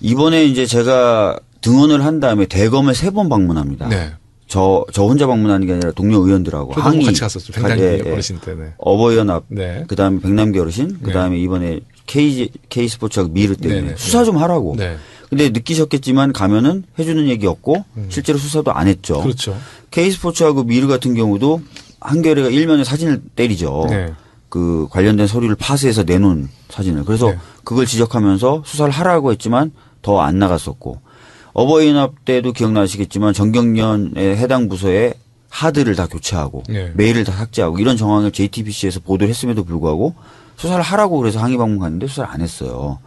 이번에 이제 제가 등원을 한 다음에 대검을 3번 방문합니다. 네. 저 혼자 방문하는 게 아니라 동료 의원들하고 저도 항의 같이 갔었죠. 백남기 어르신 때문에. 어버이연합 네. 그다음에 백남기 어르신 그다음에 이번에 K스포츠하고 미르 때문에 네네. 수사 좀 하라고. 네. 근데 느끼셨겠지만 가면은 해주는 얘기 없고 실제로 수사도 안 했죠. 그렇죠. K스포츠하고 미르 같은 경우도 한겨레가 일면에 사진을 때리죠. 네. 그 관련된 서류를 파쇄해서 내놓은 사진을. 그래서 네. 그걸 지적하면서 수사를 하라고 했지만 더 안 나갔었고 어버이연합 때도 기억나시겠지만 정경련의 해당 부서에 하드를 다 교체하고 네. 메일을 다 삭제하고 이런 정황을 JTBC에서 보도를 했음에도 불구하고 수사를 하라고 그래서 항의 방문 갔는데 수사를 안 했어요.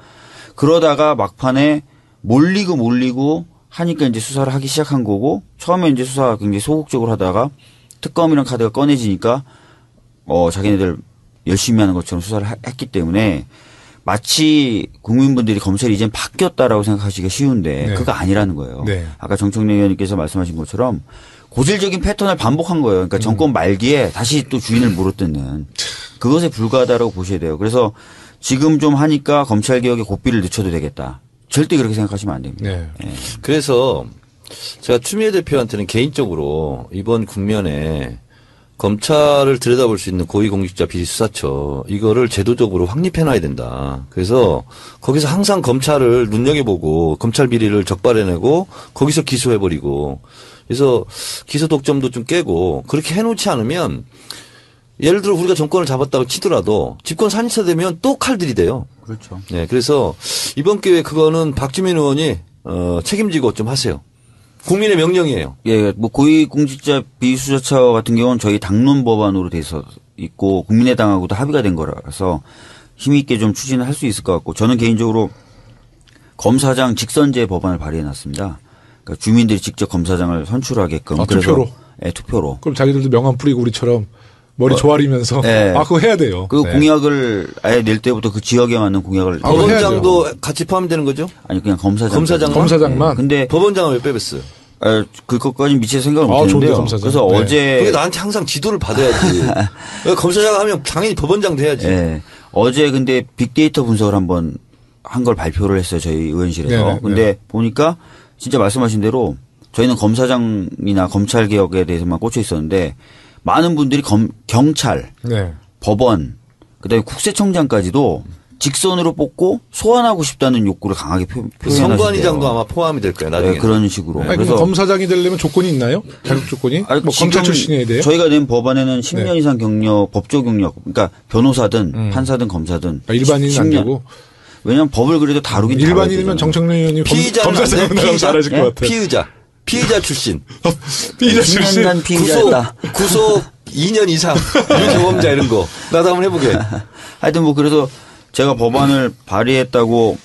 그러다가 막판에 몰리고 하니까 이제 수사를 하기 시작한 거고 처음에 이제 수사 굉장히 소극적으로 하다가 특검이란 카드가 꺼내지니까 자기네들 열심히 하는 것처럼 수사를 했기 때문에 마치 국민분들이 검찰이 이젠 바뀌었다라고 생각하시기가 쉬운데 네. 그거 아니라는 거예요. 네. 아까 정청래 의원님께서 말씀하신 것처럼 고질적인 패턴을 반복한 거예요. 그러니까 정권 말기에 다시 또 주인을 물어뜯는 그것에 불과하다라고 보셔야 돼요. 그래서 지금 좀 하니까 검찰개혁에 고삐를 늦춰도 되겠다. 절대 그렇게 생각하시면 안 됩니다. 네. 예. 그래서 제가 추미애 대표한테는 개인적으로 이번 국면에 검찰을 들여다볼 수 있는 고위공직자 비리수사처 이거를 제도적으로 확립해 놔야 된다. 그래서 거기서 항상 검찰을 눈여겨보고 검찰 비리를 적발해내고 거기서 기소해버리고 그래서 기소 독점도 좀 깨고 그렇게 해놓지 않으면 예를 들어 우리가 정권을 잡았다고 치더라도 집권 4년차 되면 또 칼들이 돼요. 그렇죠. 네, 그래서 이번 기회에 그거는 박주민 의원이 책임지고 좀 하세요. 국민의 명령이에요. 예, 뭐 고위공직자 비수사처 같은 경우는 저희 당론 법안으로 돼서 있고 국민의당하고도 합의가 된 거라서 힘 있게 좀 추진을 할 수 있을 것 같고 저는 개인적으로 검사장 직선제 법안을 발의해 놨습니다. 그러니까 주민들이 직접 검사장을 선출하게끔. 투표로? 네, 투표로. 그럼 자기들도 명함 뿌리고 우리처럼 머리 조아리면서 네. 그거 해야 돼요. 그 네. 공약을 아예 낼 때부터 그 지역에 맞는 공약을 법원장도 같이 포함되는 거죠? 아니 그냥 검사장. 검사장만. 근데 법원장은 왜 빼봤어요? 그것까지 미처 생각을 못 좋은데, 했는데요. 검사장. 그래서 네. 어제 그게 나한테 항상 지도를 받아야지. 검사장 하면 당연히 법원장도 해야지. 예. 어제 근데 빅데이터 분석을 한번 한 걸 발표를 했어요. 저희 의원실에서. 네네, 근데 네. 보니까 진짜 말씀하신 대로 저희는 검사장이나 검찰 개혁에 대해서만 꽂혀 있었는데 많은 분들이 경찰, 네. 법원, 그다음에 국세청장까지도 직선으로 뽑고 소환하고 싶다는 욕구를 강하게 표현하시대요. 선관위장도 아마 포함이 될 거예요. 나중에. 네, 그런 식으로. 아니, 그럼 검사장이 되려면 조건이 있나요? 자격 조건이? 아니, 뭐 검찰 출신이어야 돼요? 저희가 낸 법안에는 10년 네. 이상 경력, 법조 경력, 그러니까 변호사든 판사든 검사든 일반인은 안 10년. 되고 왜냐하면 법을 그래도 다루긴 일반인이면 정청래 의원이 피의자는 검사장은 안 돼? 나가면 잘하실 것 같아요. 피의자 출신. 피의자 출신. 10년간 피의자였다. 구속 2년 이상 유경험자 이런 거. 나도 한번 해보게. 하여튼 뭐 그래서 제가 법안을 발의했다고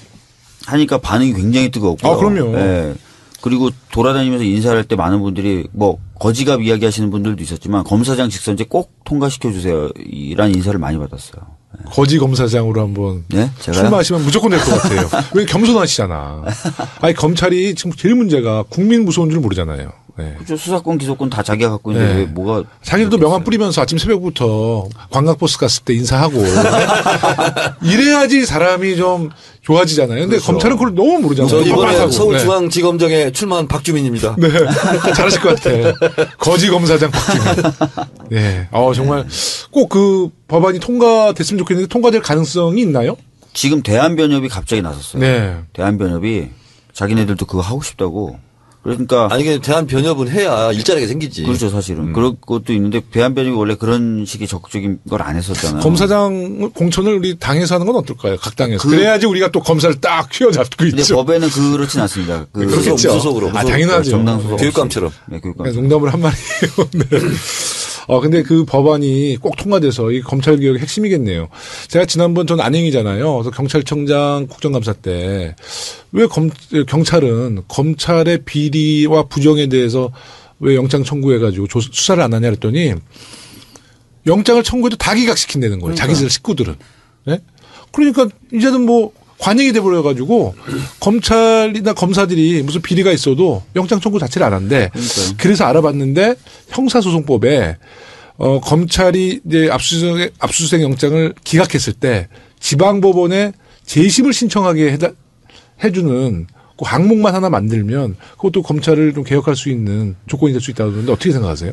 하니까 반응이 굉장히 뜨거웠고요. 아, 그럼요. 예. 그리고 돌아다니면서 인사를 할 때 많은 분들이 뭐 거지갑 이야기하시는 분들도 있었지만 검사장 직선제 꼭 통과시켜 주세요. 이란 인사를 많이 받았어요. 거지 검사장으로 한번 네? 제가요? 출마하시면 무조건 될 것 같아요. 왜 겸손하시잖아. 아니 검찰이 지금 제일 문제가 국민 무서운 줄 모르잖아요. 네. 그렇죠. 수사권, 기소권 다 자기가 갖고 있는데 네. 왜 뭐가 자기들도 명함 뿌리면서 아침 새벽부터 관광버스 갔을 때 인사하고 이래야지 사람이 좀 좋아지잖아요. 근데 그렇죠. 검찰은 그걸 너무 모르잖아요. 저 이번에 빡빡하고. 서울중앙지검장에 출마한 박주민입니다. 네. 잘하실 것 같아요. 거지 검사장 박주민. 네. 정말 꼭 그 법안이 통과됐으면 좋겠는데 통과될 가능성이 있나요? 지금 대한변협이 갑자기 나섰어요. 네. 대한변협이 자기네들도 그거 하고 싶다고. 그러니까 아니, 근데 대한변협은 해야 일자리가 생기지. 그렇죠, 사실은. 그런 것도 있는데 대한변협이 원래 그런 식의 적극적인 걸 안 했었잖아요. 검사장 공천을 우리 당에서 하는 건 어떨까요? 각 당에서. 그래야지 우리가 또 검사를 딱 휘어잡고 근데 있죠. 법에는 그렇진 않습니다. 그렇겠죠. 무소속으로. 당연하죠. 정당 소속 교육감처럼. 없이. 네, 교육감. 그냥 농담을 한 말이에요. 네. 근데 그 법안이 꼭 통과돼서 이 검찰 개혁의 핵심이겠네요. 제가 지난번 전 안행이잖아요. 그래서 경찰청장 국정감사 때 왜 경찰은 검찰의 비리와 부정에 대해서 왜 영장 청구해가지고 수사를 안 하냐 그랬더니 영장을 청구해도 다 기각시킨다는 거예요. 자기들 식구들은. 네? 그러니까 이제는 뭐 관행이 돼버려가지고 검찰이나 검사들이 무슨 비리가 있어도 영장 청구 자체를 안 한대. 그러니까요. 그래서 알아봤는데 형사소송법에 검찰이 이제 압수수색 영장을 기각했을 때 지방법원에 재심을 신청하게 해주는 그 항목만 하나 만들면 그것도 검찰을 좀 개혁할 수 있는 조건이 될 수 있다고 그러는데 어떻게 생각하세요?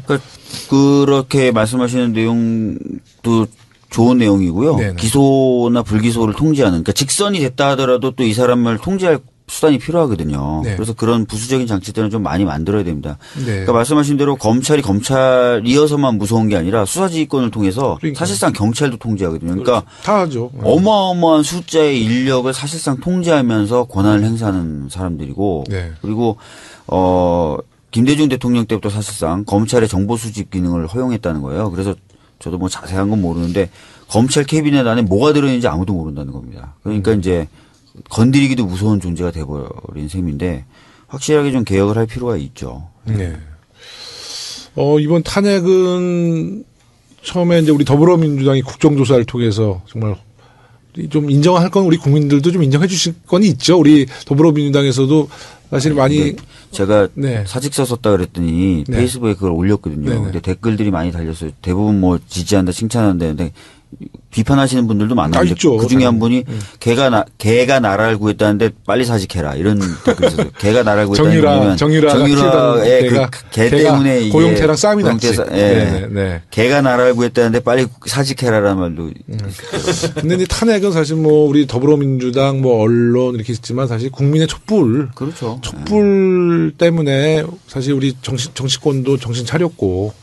그렇게 말씀하시는 내용도 좋은 내용이고요. 네네. 기소나 불기소를 통제하는, 그러니까 직선이 됐다 하더라도 또 이 사람을 통제할 수단이 필요하거든요. 네. 그래서 그런 부수적인 장치들은 좀 많이 만들어야 됩니다. 네. 그러니까 말씀하신 대로 검찰이 검찰이어서만 무서운 게 아니라 수사지휘권을 통해서 그러니까요. 사실상 경찰도 통제하거든요. 그러니까 다 하죠. 어마어마한 숫자의 인력을 사실상 통제하면서 권한을 행사하는 사람들이고 네. 그리고 김대중 대통령 때부터 사실상 검찰의 정보 수집 기능을 허용했다는 거예요. 그래서 저도 뭐 자세한 건 모르는데 검찰 캐비넷 안에 뭐가 들어있는지 아무도 모른다는 겁니다. 그러니까 이제 건드리기도 무서운 존재가 돼버린 셈인데 확실하게 좀 개혁을 할 필요가 있죠. 네. 이번 탄핵은 처음에 이제 우리 더불어민주당이 국정조사를 통해서 정말 좀 인정할 건 우리 국민들도 좀 인정해 주실 건이 있죠. 우리 더불어민주당에서도 사실 많이 제가 네. 사직서 썼다 그랬더니 네. 페이스북에 그걸 올렸거든요. 네네. 근데 댓글들이 많이 달렸어요. 대부분 뭐 지지한다, 칭찬한다. 근데 비판하시는 분들도 많은데 있죠. 그 중에 한 분이 개가 나라를 구했다는데 빨리 사직해라 이런 댓글이 있었어요. 개가 나라를 구했다는 정유라의 개 때문에 고용태랑 싸움이 났지. 네. 네. 개가 나라를 구했다는데 빨리 사직해라라는 말도. 근데 이제 탄핵은 사실 뭐 우리 더불어민주당 뭐 언론 이렇게 있지만 사실 국민의 촛불. 그렇죠. 촛불 때문에 사실 우리 정치권도 정신 차렸고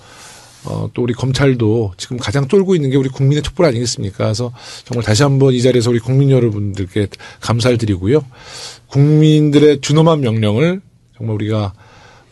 또 우리 검찰도 지금 가장 쫄고 있는 게 우리 국민의 촛불 아니겠습니까? 그래서 정말 다시 한번 이 자리에서 우리 국민 여러분들께 감사를 드리고요. 국민들의 준엄한 명령을 정말 우리가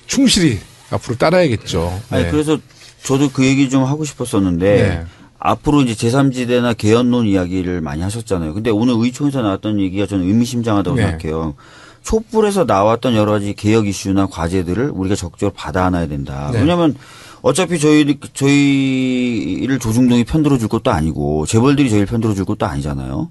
충실히 앞으로 따라야겠죠. 아니 네. 그래서 저도 그 얘기 좀 하고 싶었었는데 네. 앞으로 이제 제3지대나 개헌론 이야기를 많이 하셨잖아요. 근데 오늘 의총에서 나왔던 얘기가 저는 의미심장하다고 네. 생각해요. 촛불에서 나왔던 여러 가지 개혁 이슈나 과제들을 우리가 적극적으로 받아 안아야 된다. 네. 왜냐하면 어차피 저희를 조중동이 편들어 줄 것도 아니고 재벌들이 저희를 편들어 줄 것도 아니잖아요.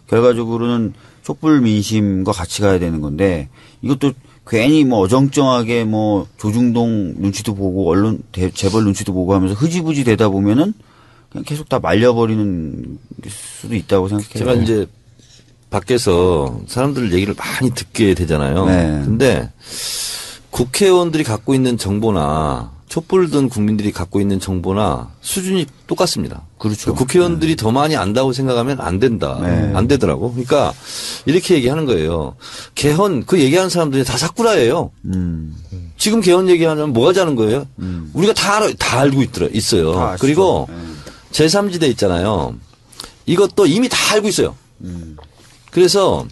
결과적으로는 촛불 민심과 같이 가야 되는 건데 이것도 괜히 뭐 어정쩡하게 뭐 조중동 눈치도 보고 언론 재벌 눈치도 보고 하면서 흐지부지 되다 보면은 그냥 계속 다 말려버리는 수도 있다고 생각해요. 제가 이제 밖에서 사람들 얘기를 많이 듣게 되잖아요. 네. 근데 국회의원들이 갖고 있는 정보나 촛불 든 국민들이 갖고 있는 정보나 수준이 똑같습니다. 그렇죠. 국회의원들이 더 많이 안다고 생각하면 안 된다. 네. 안 되더라고. 그러니까 이렇게 얘기하는 거예요. 개헌 그 얘기하는 사람들이 다 사꾸라예요. 지금 개헌 얘기하면 뭐 하자는 거예요? 우리가 다 알고 있어요. 다 아시죠. 그리고 제3지대 있잖아요. 이것도 이미 다 알고 있어요. 그래서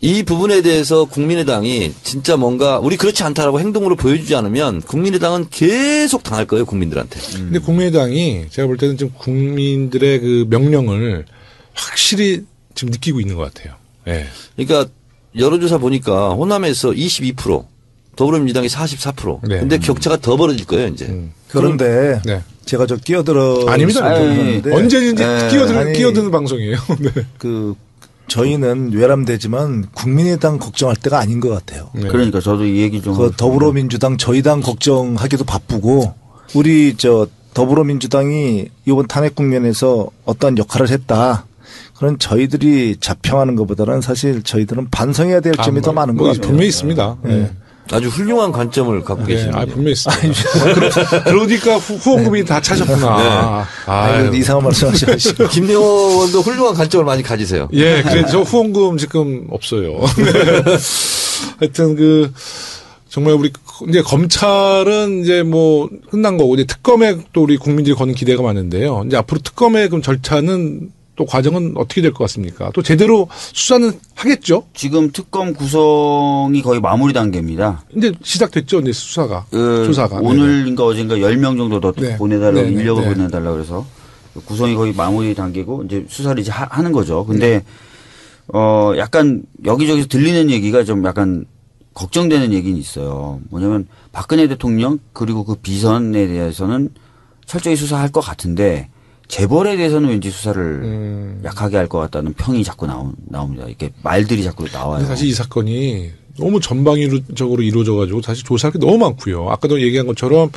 이 부분에 대해서 국민의당이 진짜 뭔가 우리 그렇지 않다라고 행동으로 보여주지 않으면 국민의당은 계속 당할 거예요, 국민들한테. 근데 국민의당이 제가 볼 때는 지금 국민들의 그 명령을 확실히 지금 느끼고 있는 것 같아요. 네. 그러니까 여론조사 보니까 호남에서 22%, 더불어민주당이 44%. 네. 근데 격차가 더 벌어질 거예요, 이제. 그런데 네. 제가 저 끼어들어 아닙니다. 언제든지 끼어드는 방송이에요. 네. 저희는 외람되지만 국민의당 걱정할 때가 아닌 것 같아요. 네. 그러니까 저도 이 얘기 좀. 그 더불어민주당 저희 당 걱정하기도 바쁘고 우리 저 더불어민주당이 이번 탄핵 국면에서 어떤 역할을 했다. 그런 저희들이 자평하는 것보다는 사실 저희들은 반성해야 될 점이 더 많은 것 같아요. 분명히 있습니다. 네. 아주 훌륭한 관점을 갖고 계십니다. 분명히 있습니다. 그러니까 후원금이 다 차셨구나. 이상한 말씀 하셔가지고. 김영호 의원도 훌륭한 관점을 많이 가지세요. 예, 그래서 저 후원금 지금 없어요. 하여튼 정말 우리 이제 검찰은 이제 뭐 끝난 거고 이제 특검에 또 우리 국민들이 거는 기대가 많은데요. 이제 앞으로 특검의 그럼 절차는 또 과정은 어떻게 될 것 같습니까? 또 제대로 수사는 하겠죠? 지금 특검 구성이 거의 마무리 단계입니다. 이제 시작됐죠, 이제 수사가. 조사가. 오늘인가 어젠가 10명 정도 더 네. 보내달라고, 네네. 인력을 네. 보내달라고 그래서 구성이 거의 마무리 단계고 이제 수사를 이제 하는 거죠. 근데, 약간 여기저기서 들리는 얘기가 좀 약간 걱정되는 얘기는 있어요. 뭐냐면 박근혜 대통령 그리고 그 비선에 대해서는 철저히 수사할 것 같은데 재벌에 대해서는 왠지 수사를 약하게 할 것 같다는 평이 자꾸 나옵니다. 이렇게 말들이 자꾸 나와요. 근데 사실 이 사건이 너무 전방위적으로 이루어져가지고 사실 조사할 게 너무 많고요. 아까도 얘기한 것처럼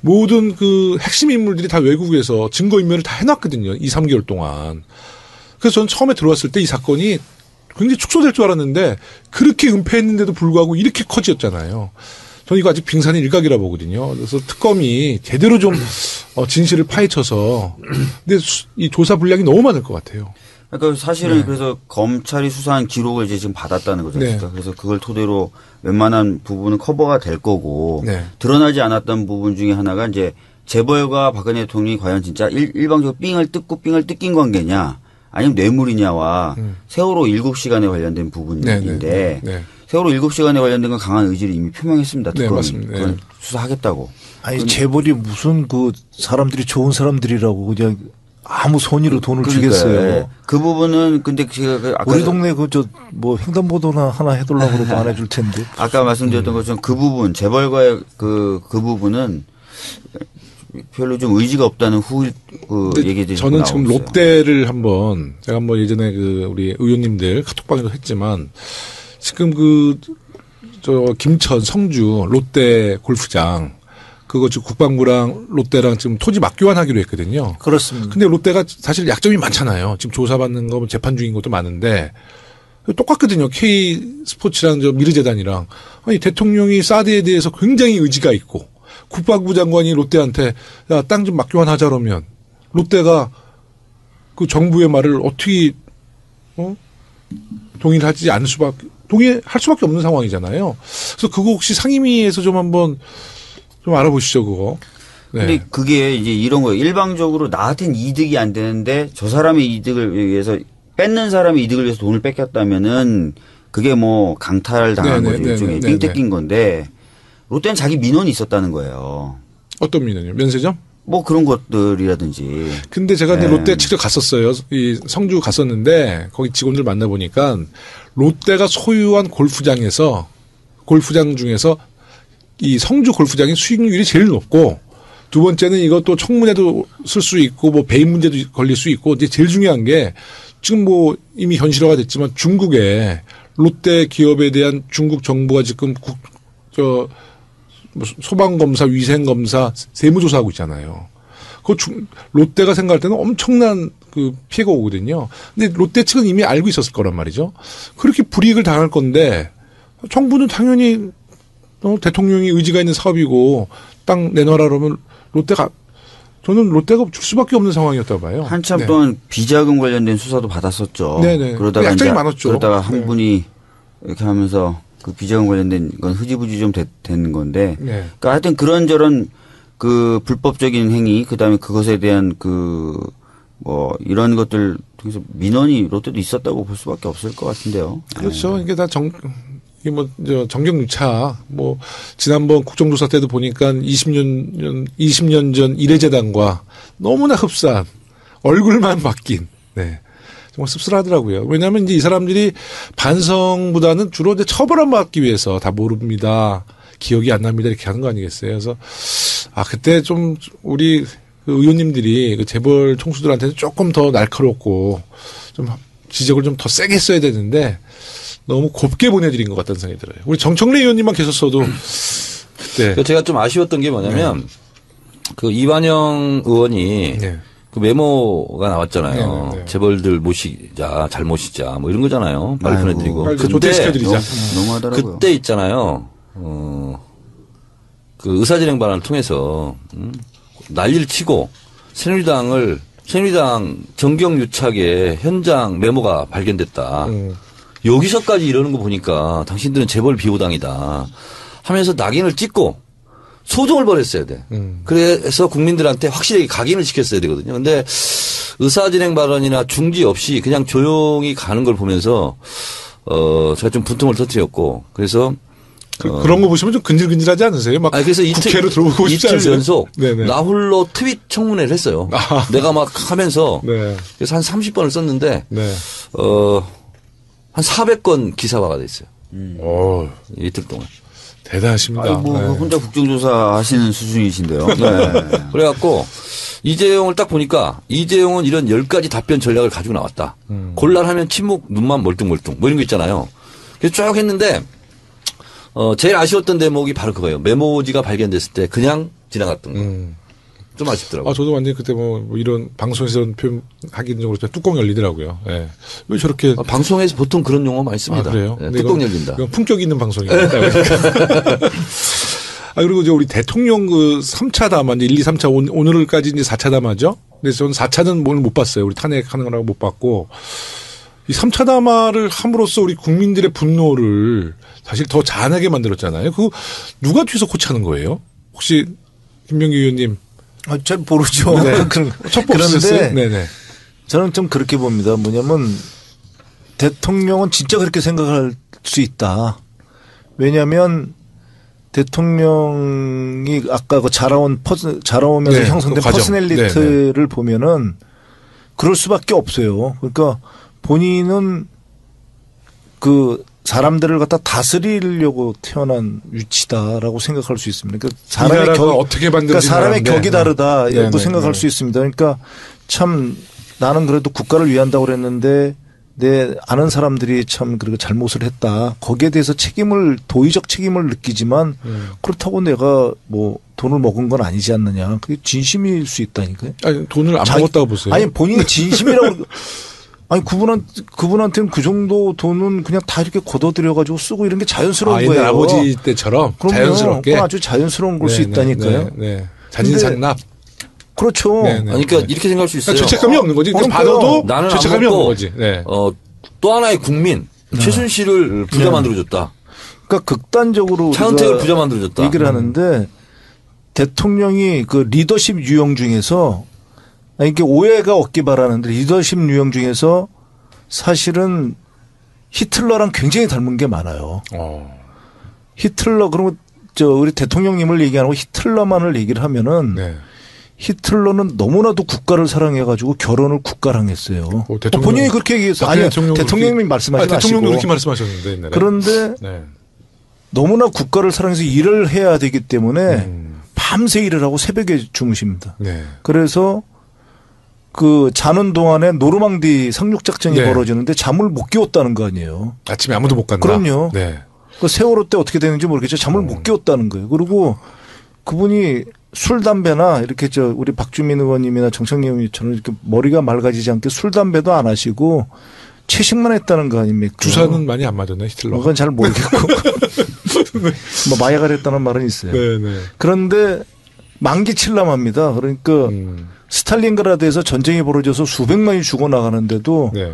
모든 그 핵심 인물들이 다 외국에서 증거인멸을 다 해놨거든요. 2, 3개월 동안. 그래서 저는 처음에 들어왔을 때 이 사건이 굉장히 축소될 줄 알았는데 그렇게 은폐했는데도 불구하고 이렇게 커졌잖아요. 저는 이거 아직 빙산의 일각이라 보거든요. 그래서 특검이 제대로 좀 진실을 파헤쳐서 근데 이 조사 분량이 너무 많을 것 같아요. 그러니까 사실은 그래서 검찰이 수사한 기록을 이제 지금 받았다는 거죠. 네. 그래서 그걸 토대로 웬만한 부분은 커버가 될 거고 네. 드러나지 않았던 부분 중에 하나가 이제 재벌과 박근혜 대통령이 과연 진짜 일방적으로 삥을 뜯긴 관계냐 아니면 뇌물이냐와 세월호 7시간에 관련된 부분인데 네. 세월호 7시간에 관련된 건 강한 의지를 이미 표명했습니다. 네, 특검이. 맞습니다. 네. 그건 수사하겠다고. 아니 재벌이 무슨 그 사람들이 좋은 사람들이라고 그냥 아무 손의로 돈을 주겠어요. 그 부분은 근데 제가 아까 우리 동네 그 저 뭐 횡단보도나 하나 해달라고 그래도 안 해줄 텐데. 아까 말씀드렸던 것처럼 그 부분 재벌과의 그 부분은 별로 좀 의지가 없다는 얘기들이 저는 지금 나오고 있어요. 롯데를 한번 제가 한번 예전에 그 우리 의원님들 카톡방에도 했지만 지금 저 김천 성주 롯데 골프장 그거 지금 국방부랑 롯데랑 지금 토지 맞교환하기로 했거든요. 그렇습니다. 근데 롯데가 사실 약점이 많잖아요. 지금 조사받는 거 재판 중인 것도 많은데 똑같거든요. K 스포츠랑 저 미르재단이랑 아니 대통령이 사드에 대해서 굉장히 의지가 있고 국방부 장관이 롯데한테 야, 땅 좀 맞교환하자 그러면 롯데가 그 정부의 말을 어떻게 동의하지 않을 동의할 수밖에 없는 상황이잖아요. 그래서 그거 혹시 상임위에서 좀 한번 좀 알아보시죠, 그거. 네. 근데 그게 이제 이런 거예요. 일방적으로 나한테는 이득이 안 되는데 저 사람의 이득을 위해서 뺏는 사람의 이득을 위해서 돈을 뺏겼다면은 그게 뭐 강탈 당한 거죠. 일종의 삥 뜯긴 건데 롯데는 자기 민원이 있었다는 거예요. 어떤 민원이요? 면세점? 뭐 그런 것들이라든지. 근데 제가 롯데 직접 갔었어요. 이 성주 갔었는데 거기 직원들 만나보니까 롯데가 소유한 골프장 중에서 이 성주 골프장의 수익률이 제일 높고 두 번째는 이것도 청문회도 쓸 수 있고 뭐 배임 문제도 걸릴 수 있고 이제 제일 중요한 게 지금 뭐 이미 현실화가 됐지만 중국에 롯데 기업에 대한 중국 정부가 지금 소방검사, 위생검사, 세무조사하고 있잖아요. 롯데가 생각할 때는 엄청난 그 피해가 오거든요. 근데 롯데 측은 이미 알고 있었을 거란 말이죠. 그렇게 불이익을 당할 건데 정부는 당연히 대통령이 의지가 있는 사업이고 땅 내놔라 그러면 저는 롯데가 줄 수밖에 없는 상황이었다고 봐요. 한참 동안 비자금 관련된 수사도 받았었죠. 네네. 그러다가 약점이 많았죠. 그러다가 한 분이 이렇게 하면서 그 비자금 관련된 건 흐지부지 좀 된 건데. 그러니까 하여튼 그런저런 그 불법적인 행위, 그 다음에 그것에 대한 뭐 이런 것들 통해서 민원이 롯데도 있었다고 볼 수밖에 없을 것 같은데요. 그렇죠. 이게 다 정경유착, 지난번 국정조사 때도 보니까 20년 전 이래재단과 너무나 흡사한 얼굴만 바뀐, 정말 씁쓸하더라고요. 왜냐하면 이제 이 사람들이 반성보다는 주로 이제 처벌을 받기 위해서 다 모릅니다. 기억이 안 납니다. 이렇게 하는 거 아니겠어요. 그래서, 그때 좀 우리 의원님들이 그 재벌 총수들한테는 조금 더 날카롭고 좀 지적을 좀 더 세게 했어야 되는데 너무 곱게 보내드린 것 같다는 생각이 들어요. 우리 정청래 의원님만 계셨어도 그때. 제가 좀 아쉬웠던 게 뭐냐면 그 이완영 의원이 그 메모가 나왔잖아요. 재벌들 잘 모시자 뭐 이런 거잖아요. 빨리 보내드리고. 그때 너무하더라고요. 그때 있잖아요. 그 의사진행 발언을 통해서 난리를 치고 새누리당 정경유착의 현장 메모가 발견됐다. 여기서까지 이러는 거 보니까 당신들은 재벌 비호당이다 하면서 낙인을 찍고 소송을 벌였어야 돼. 그래서 국민들한테 확실하게 각인을 시켰어야 되거든요. 근데 의사진행 발언이나 중지 없이 그냥 조용히 가는 걸 보면서 제가 좀 분통을 터뜨렸고 그래서 그런 거 보시면 좀 근질근질하지 않으세요? 막 그래서 국회로 들어오고 싶지 않으세요? 이틀 연속 나 홀로 트윗 청문회를 했어요. 내가 막 하면서 그래서 한 30번을 썼는데 한 400건 기사화가 됐어요. 이틀 동안. 대단하십니다. 혼자 국정조사 하시는 수준이신데요. 그래갖고 이재용을 딱 보니까 이재용은 이런 10가지 답변 전략을 가지고 나왔다. 곤란하면 침묵, 눈만 멀뚱멀뚱 뭐 이런 거 있잖아요. 그래서 쭉 했는데 제일 아쉬웠던 대목이 바로 그거예요. 메모지가 발견됐을 때 그냥 지나갔던 거. 좀 아쉽더라고요. 저도 완전히 그때 뭐 이런 방송에서 표현 하기는 좀 그렇지만 뚜껑 열리더라고요. 예. 왜 저렇게. 방송에서 보통 그런 용어 많이 씁니다. 그래요? 네, 뚜껑 열린다. 이건 품격 있는 방송입니다. 그리고 이제 우리 대통령 그 3차 담화, 이제 1, 2, 3차, 오늘까지 이제 4차 담화죠. 그래서 저는 4차는 오늘 못 봤어요. 우리 탄핵하는 거라고 못 봤고. 이 3차 담화를 함으로써 우리 국민들의 분노를 사실 더 잔하게 만들었잖아요. 그거 누가 뒤에서 코치하는 거예요? 혹시 김명기 의원님. 잘 모르죠. 네. 그런데 네네. 저는 좀 그렇게 봅니다. 뭐냐면 대통령은 진짜 그렇게 생각할 수 있다. 왜냐하면 대통령이 아까 그 자라오면서 형성된 그 퍼스널리티를 보면은 그럴 수밖에 없어요. 그러니까 본인은 그 사람들을 갖다 다스리려고 태어난 위치다라고 생각할 수 있습니다. 그러니까 사람의 어떻게 그러니까 사람의 격이 다르다고 생각할 수 있습니다. 그러니까 참 나는 그래도 국가를 위한다고 그랬는데 내 아는 사람들이 참 그렇게 잘못을 했다. 거기에 대해서 도의적 책임을 느끼지만 그렇다고 내가 뭐 돈을 먹은 건 아니지 않느냐. 그게 진심일 수 있다니까요. 아니, 돈을 안 먹었다고 보세요. 아니 본인이 진심이라고. 아니 그분한테는 그 정도 돈은 그냥 다 이렇게 걷어들여 가지고 쓰고 이런 게 자연스러운 거예요. 아버지 때처럼 자연스럽게. 아주 자연스러운 걸 수 있다니까요. 네. 자진상납. 그렇죠. 네네. 아니, 그러니까 이렇게 생각할 수 있어요. 죄책감이 없는 거지. 받아도 나는 죄책감이 없는 거지. 네. 또 하나의 국민 최순실을 부자 만들어줬다. 그러니까 극단적으로 차은택을 부자 만들어줬다. 얘기를 하는데 대통령이 그 리더십 유형 중에서 이게 오해가 없기 바라는데 리더십 유형 중에서 사실은 히틀러랑 굉장히 닮은 게 많아요. 히틀러 그러면 우리 대통령님을 얘기 안 하고 히틀러만을 얘기를 하면은 네. 히틀러는 너무나도 국가를 사랑해가지고 결혼을 국가랑 했어요. 본인이 그렇게 얘기했어요. 아니 대통령님이 말씀하지 마시고. 대통령도 그렇게 말씀하셨는데 옛날에. 그런데 네. 너무나 국가를 사랑해서 일을 해야 되기 때문에 밤새 일을 하고 새벽에 주무십니다. 네. 그래서 그 자는 동안에 노르망디 상륙작전이 네. 벌어지는데 잠을 못 깨웠다는 거 아니에요. 아침에 아무도 못 간다. 그럼요. 네. 그 세월호 때 어떻게 되는지 모르겠죠. 잠을 못 깨웠다는 거예요. 그리고 그분이 술, 담배나 이렇게 우리 박주민 의원님이나 정청래 의원님처럼 이렇게 머리가 맑아지지 않게 술, 담배도 안 하시고 채식만 했다는 거 아닙니까? 주사는 많이 안 맞았네, 히틀러가. 그건 잘 모르겠고. 뭐 마약을 했다는 말은 있어요. 네네. 그런데 만기 칠람합니다. 그러니까 스탈린그라드에서 전쟁이 벌어져서 수백만이 죽어나가는데도 네.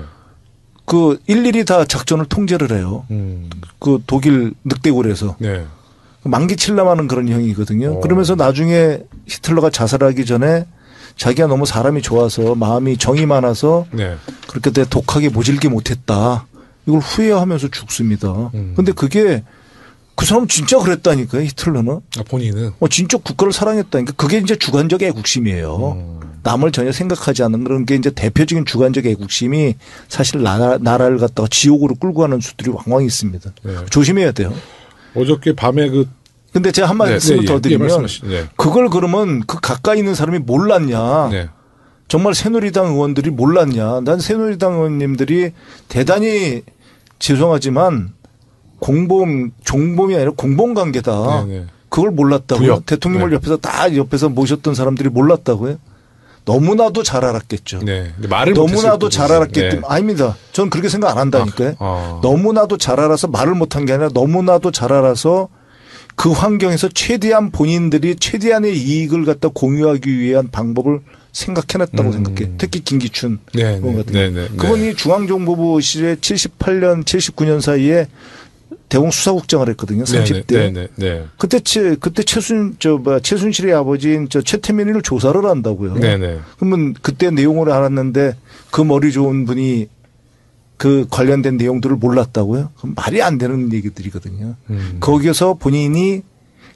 그 일일이 다 작전을 통제를 해요. 그 독일 늑대굴에서. 네. 만기 칠람하는 그런 형이거든요. 그러면서 나중에 히틀러가 자살하기 전에 자기가 너무 사람이 좋아서 마음이 정이 많아서 네. 그렇게 내 독하게 모질게 못했다. 이걸 후회하면서 죽습니다. 근데 그게 그 사람 진짜 그랬다니까요. 히틀러는. 본인은. 진짜 국가를 사랑했다니까. 그게 이제 주관적 애국심이에요. 남을 전혀 생각하지 않는 그런 게 이제 대표적인 주관적 애국심이 사실 나라를 갖다가 지옥으로 끌고 가는 수들이 왕왕 있습니다. 네. 조심해야 돼요. 어저께 밤에 근데 제가 한 말씀을 더 드리면 그걸 그러면 그 가까이 있는 사람이 몰랐냐. 네. 정말 새누리당 의원들이 몰랐냐. 난 새누리당 의원님들이 대단히 죄송하지만 종범이 아니라 공범관계다. 네네. 그걸 몰랐다고요. 부역. 대통령을 네. 옆에서 모셨던 사람들이 몰랐다고요. 너무나도 잘 알았겠죠. 네. 근데 말을 너무나도 잘 알았기 네. 때문에 아닙니다. 저는 그렇게 생각 안 한다니까요. 아. 너무나도 잘 알아서 말을 못한 게 아니라 너무나도 잘 알아서 그 환경에서 최대한 본인들이 최대한의 이익을 갖다 공유하기 위한 방법을 생각해냈다고 생각해. 특히 김기춘 의원 같은 경우. 그분이 중앙정보부 시절에 78년, 79년 사이에 대공 수사국장을 했거든요. 30대. 그때 최순실의 아버지인 최태민을 조사를 한다고요. 네네. 그러면 그때 내용을 알았는데 그 머리 좋은 분이 그 관련된 내용들을 몰랐다고요? 그럼 말이 안 되는 얘기들이거든요. 거기에서 본인이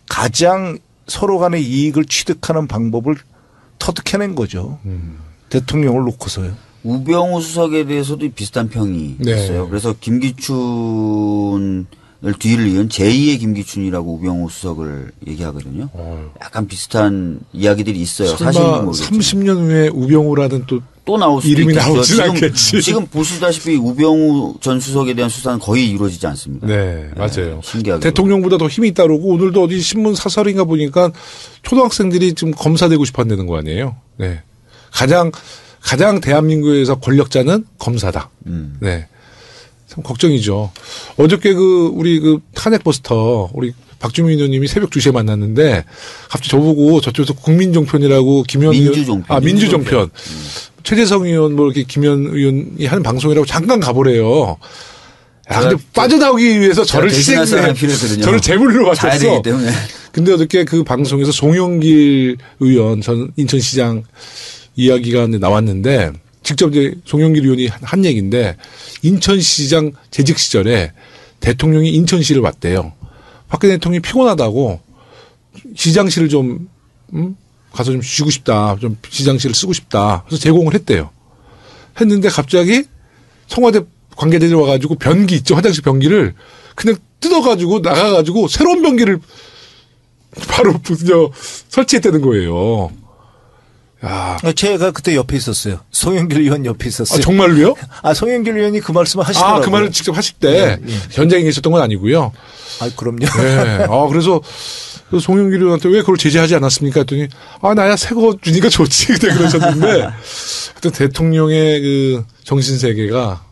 가장 서로 간의 이익을 취득하는 방법을 터득해낸 거죠. 대통령을 놓고서요. 우병우 수석에 대해서도 비슷한 평이 있어요. 그래서 김기춘 뒤를 이은 제2의 김기춘이라고 우병우 수석을 얘기하거든요. 약간 비슷한 이야기들이 있어요. 사실인지 모르겠지만. 30년 후에 우병우라는 또 나올 수도 이름이 있겠죠. 나오진 않겠지. 지금 보시다시피 우병우 전 수석에 대한 수사는 거의 이루어지지 않습니다. 네, 맞아요. 신기하게. 대통령보다 더 힘이 따르고 오늘도 어디 신문 사설인가 보니까 초등학생들이 좀 검사되고 싶어 한다는 거 아니에요. 네. 가장 대한민국에서 권력자는 검사다. 네. 참 걱정이죠. 어저께 우리 탄핵버스터, 우리 박주민 의원님이 새벽 2시에 만났는데 갑자기 저보고 저쪽에서 국민종편이라고 김현 민주종편. 민주종편. 최재성 의원 이렇게 김현 의원이 하는 방송이라고 잠깐 가보래요. 야, 근데 빠져나오기 위해서 저를 저를 제물로 자야 맞췄어. 되기 때문에. 근데 어저께 그 방송에서 송영길 의원 전 인천시장 이야기가 나왔는데 직접 이제 송영길 의원이 한 얘기인데 인천시장 재직 시절에 대통령이 인천시를 왔대요. 박근혜 대통령이 피곤하다고 시장실을 좀 가서 좀 쉬고 싶다. 좀 시장실을 쓰고 싶다. 그래서 제공을 했대요. 했는데 갑자기 청와대 관계자들이 와가지고 변기 있죠. 화장실 변기를 그냥 뜯어가지고 나가가지고 새로운 변기를 바로 설치했다는 거예요. 야. 제가 그때 옆에 있었어요. 송영길 의원 옆에 있었어요. 아, 정말로요? 송영길 의원이 그 말씀을 하시더라고요. 그 말을 직접 하실 때 현장에 계셨던 건 아니고요. 그럼요. 네. 그래서 송영길 의원한테 왜 그걸 제재하지 않았습니까? 했더니 나야 새 거 주니까 좋지. 그때 그러셨는데 하여튼 대통령의 그 정신세계가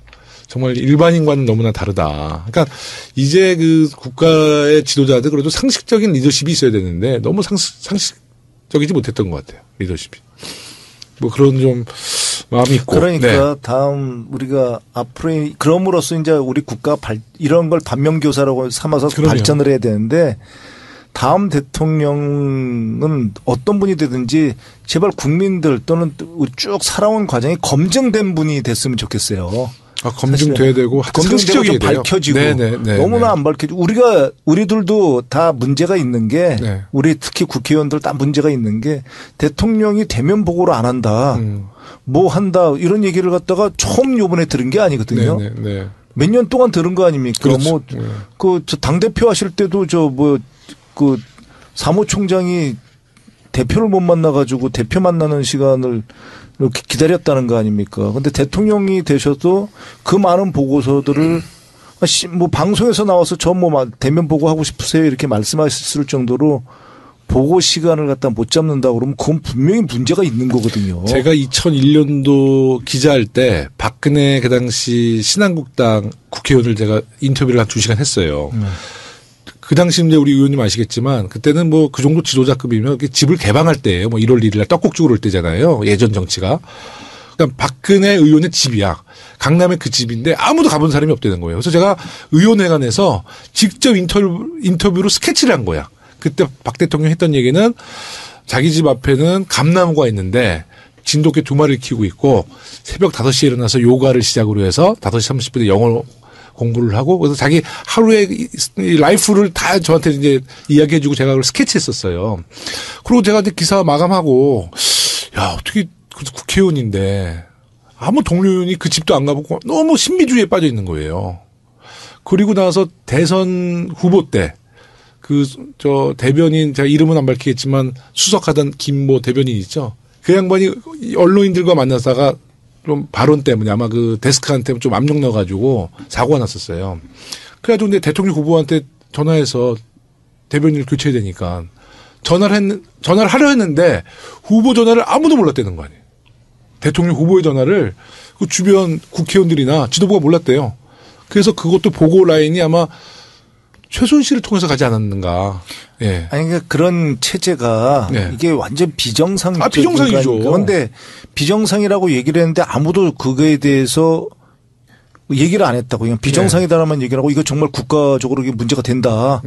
정말 일반인과는 너무나 다르다. 그러니까 이제 그 국가의 지도자들 그래도 상식적인 리더십이 있어야 되는데 너무 상식적이지 못했던 것 같아요. 리더십이. 그런 좀 마음이 있고. 그러니까 네. 다음 우리가 앞으로 그럼으로써 이제 우리 국가 이런 걸 반면교사라고 삼아서 그럼요. 발전을 해야 되는데 다음 대통령은 어떤 분이 되든지 제발 국민들 또는 쭉 살아온 과정이 검증된 분이 됐으면 좋겠어요. 검증돼야 되고 검증되고 좀 밝혀지고 너무나 안 밝혀지고 우리들도 다 문제가 있는 게 우리 특히 국회의원들 다 문제가 있는 게 대통령이 대면 보고를 안 한다. 뭐 한다 이런 얘기를 갖다가 처음 요번에 들은 게 아니거든요. 몇 년 동안 들은 거 아닙니까? 그렇죠. 저 당대표 하실 때도 사무총장이 대표를 못 만나가지고 대표 만나는 시간을 이렇게 기다렸다는 거 아닙니까? 근데 대통령이 되셔도 그 많은 보고서들을 방송에서 나와서 대면 보고하고 싶으세요? 이렇게 말씀하셨을 정도로 보고 시간을 갖다 못 잡는다 그러면 그건 분명히 문제가 있는 거거든요. 제가 2001년도 기자할 때 박근혜 그 당시 신한국당 국회의원을 제가 인터뷰를 한 2시간 했어요. 그 당시 이제 우리 의원님 아시겠지만 그때는 그 정도 지도자급이면 집을 개방할 때예요. 1월 1일 날 떡국 주고 올 때잖아요. 예전 정치가. 그러니까 박근혜 의원의 집이야. 강남에 그 집인데 아무도 가본 사람이 없다는 거예요. 그래서 제가 의원회관에서 직접 인터뷰로 스케치를 한 거야. 그때 박 대통령 했던 얘기는 자기 집 앞에는 감나무가 있는데 진돗개 2마리를 키우고 있고 새벽 5시에 일어나서 요가를 시작으로 해서 5시 30분에 영어 공부를 하고 그래서 자기 하루의 라이프를 다 저한테 이제 이야기해 주고 제가 그걸 스케치했었어요. 그리고 제가 이제 기사 마감하고 어떻게 국회의원인데 아무 동료 의원이 그 집도 안 가보고 너무 신비주의에 빠져 있는 거예요. 그리고 나서 대선 후보 때 대변인 제가 이름은 안 밝히겠지만 수석하던 김모 대변인 있죠. 그 양반이 언론인들과 만나다가 좀 발언 때문에 아마 그 데스크한테 좀 압력 넣어가지고 사고가 났었어요. 그래가지고 근데 대통령 후보한테 전화해서 대변인을 교체해야 되니까 전화를 하려 했는데 후보 전화를 아무도 몰랐다는 거 아니에요. 대통령 후보의 전화를 그 주변 국회의원들이나 지도부가 몰랐대요. 그래서 그것도 보고 라인이 아마 최순실을 통해서 가지 않았는가. 예. 아니, 그러니까 그런 체제가 이게 완전 비정상적인 비정상이죠. 그런데 비정상이라고 얘기를 했는데 아무도 그거에 대해서 얘기를 안 했다고. 그냥 비정상이다라만 얘기를 하고 이거 정말 국가적으로 이게 문제가 된다.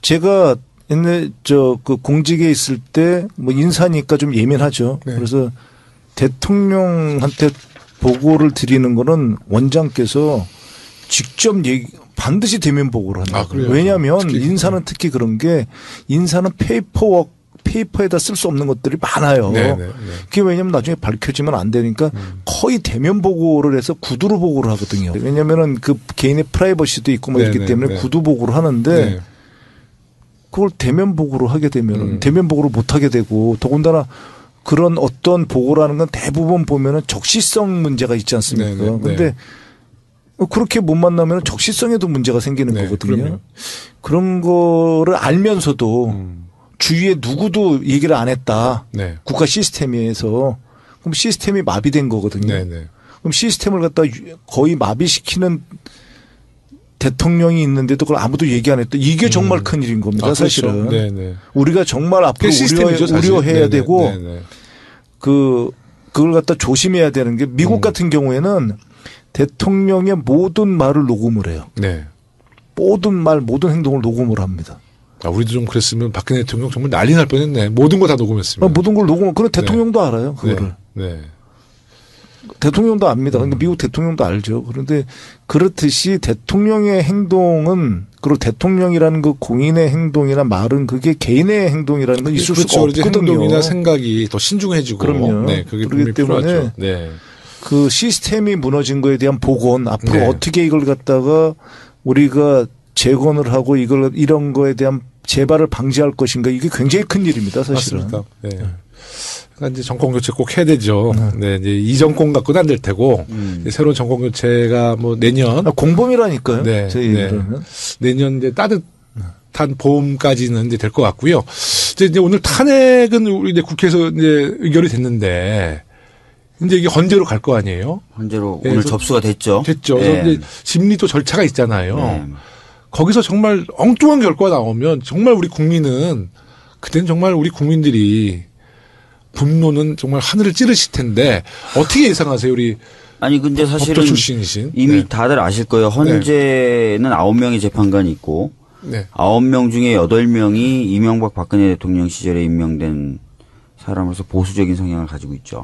제가 옛날 그 공직에 있을 때 인사니까 좀 예민하죠. 그래서 대통령한테 보고를 드리는 거는 원장께서 직접 반드시 대면 보고를 한다. 왜냐하면 인사는 특히 그런 게 인사는 페이퍼에다 쓸 수 없는 것들이 많아요. 그게 왜냐하면 나중에 밝혀지면 안 되니까 거의 대면 보고를 해서 구두로 보고를 하거든요. 왜냐면은 그 개인의 프라이버시도 있고 뭐 이렇기 때문에 구두 보고를 하는데 그걸 대면 보고로 하게 되면은 대면 보고를 못 하게 되고 더군다나 그런 어떤 보고라는 건 대부분 보면은 적시성 문제가 있지 않습니까? 그런데 그렇게 못 만나면 적시성에도 문제가 생기는 거거든요. 그럼요. 그런 거를 알면서도 주위에 누구도 얘기를 안 했다. 국가 시스템에서. 그럼 시스템이 마비된 거거든요. 그럼 시스템을 갖다 거의 마비시키는 대통령이 있는데도 그걸 아무도 얘기 안 했다. 이게 정말 큰 일인 겁니다. 사실은. 그렇죠. 우리가 정말 앞으로 우려해야 되고 그걸 갖다 조심해야 되는 게 미국 같은 경우에는 대통령의 모든 말을 녹음을 해요. 모든 말, 모든 행동을 녹음을 합니다. 우리도 좀 그랬으면 박근혜 대통령 정말 난리 날 뻔했네. 모든 거 다 녹음했으면. 모든 걸 녹음. 그럼 대통령도 알아요. 그거를. 대통령도 압니다. 그러니까 미국 대통령도 알죠. 그런데 그렇듯이 대통령의 행동은 그리고 대통령이라는 그 공인의 행동이나 말은 그게 개인의 행동이라는 건 있을 수가 없거든요. 행동이나 생각이 더 신중해지고. 그럼요. 그게 그렇기 때문에 그 시스템이 무너진 거에 대한 복원 앞으로 어떻게 이걸 갖다가 우리가 재건을 하고 이런 거에 대한 재발을 방지할 것인가 이게 굉장히 큰 일입니다. 사실은. 맞습니다. 그러니까 이제 정권 교체 꼭 해야 되죠. 이제 이 정권 갖고는 안 될 테고 새로운 정권 교체가 뭐 내년 공범이라니까요. 저희 내년 이제 따뜻한 봄까지는 이제 될 것 같고요. 이제 오늘 탄핵은 우리 이제 국회에서 이제 의결이 됐는데 이제 이게 헌재로 갈 거 아니에요? 헌재로 오늘 접수가 됐죠. 그래서 이제 심리도 절차가 있잖아요. 거기서 정말 엉뚱한 결과가 나오면 정말 우리 국민은 그때는 정말 우리 국민들이 분노는 정말 하늘을 찌르실 텐데 어떻게 예상하세요, 우리? 아니 근데 사실은 법조 출신이신 이미 다들 아실 거예요. 헌재는 9명의 재판관이 있고 9명 중에 8명이 이명박 박근혜 대통령 시절에 임명된 사람으로서 보수적인 성향을 가지고 있죠.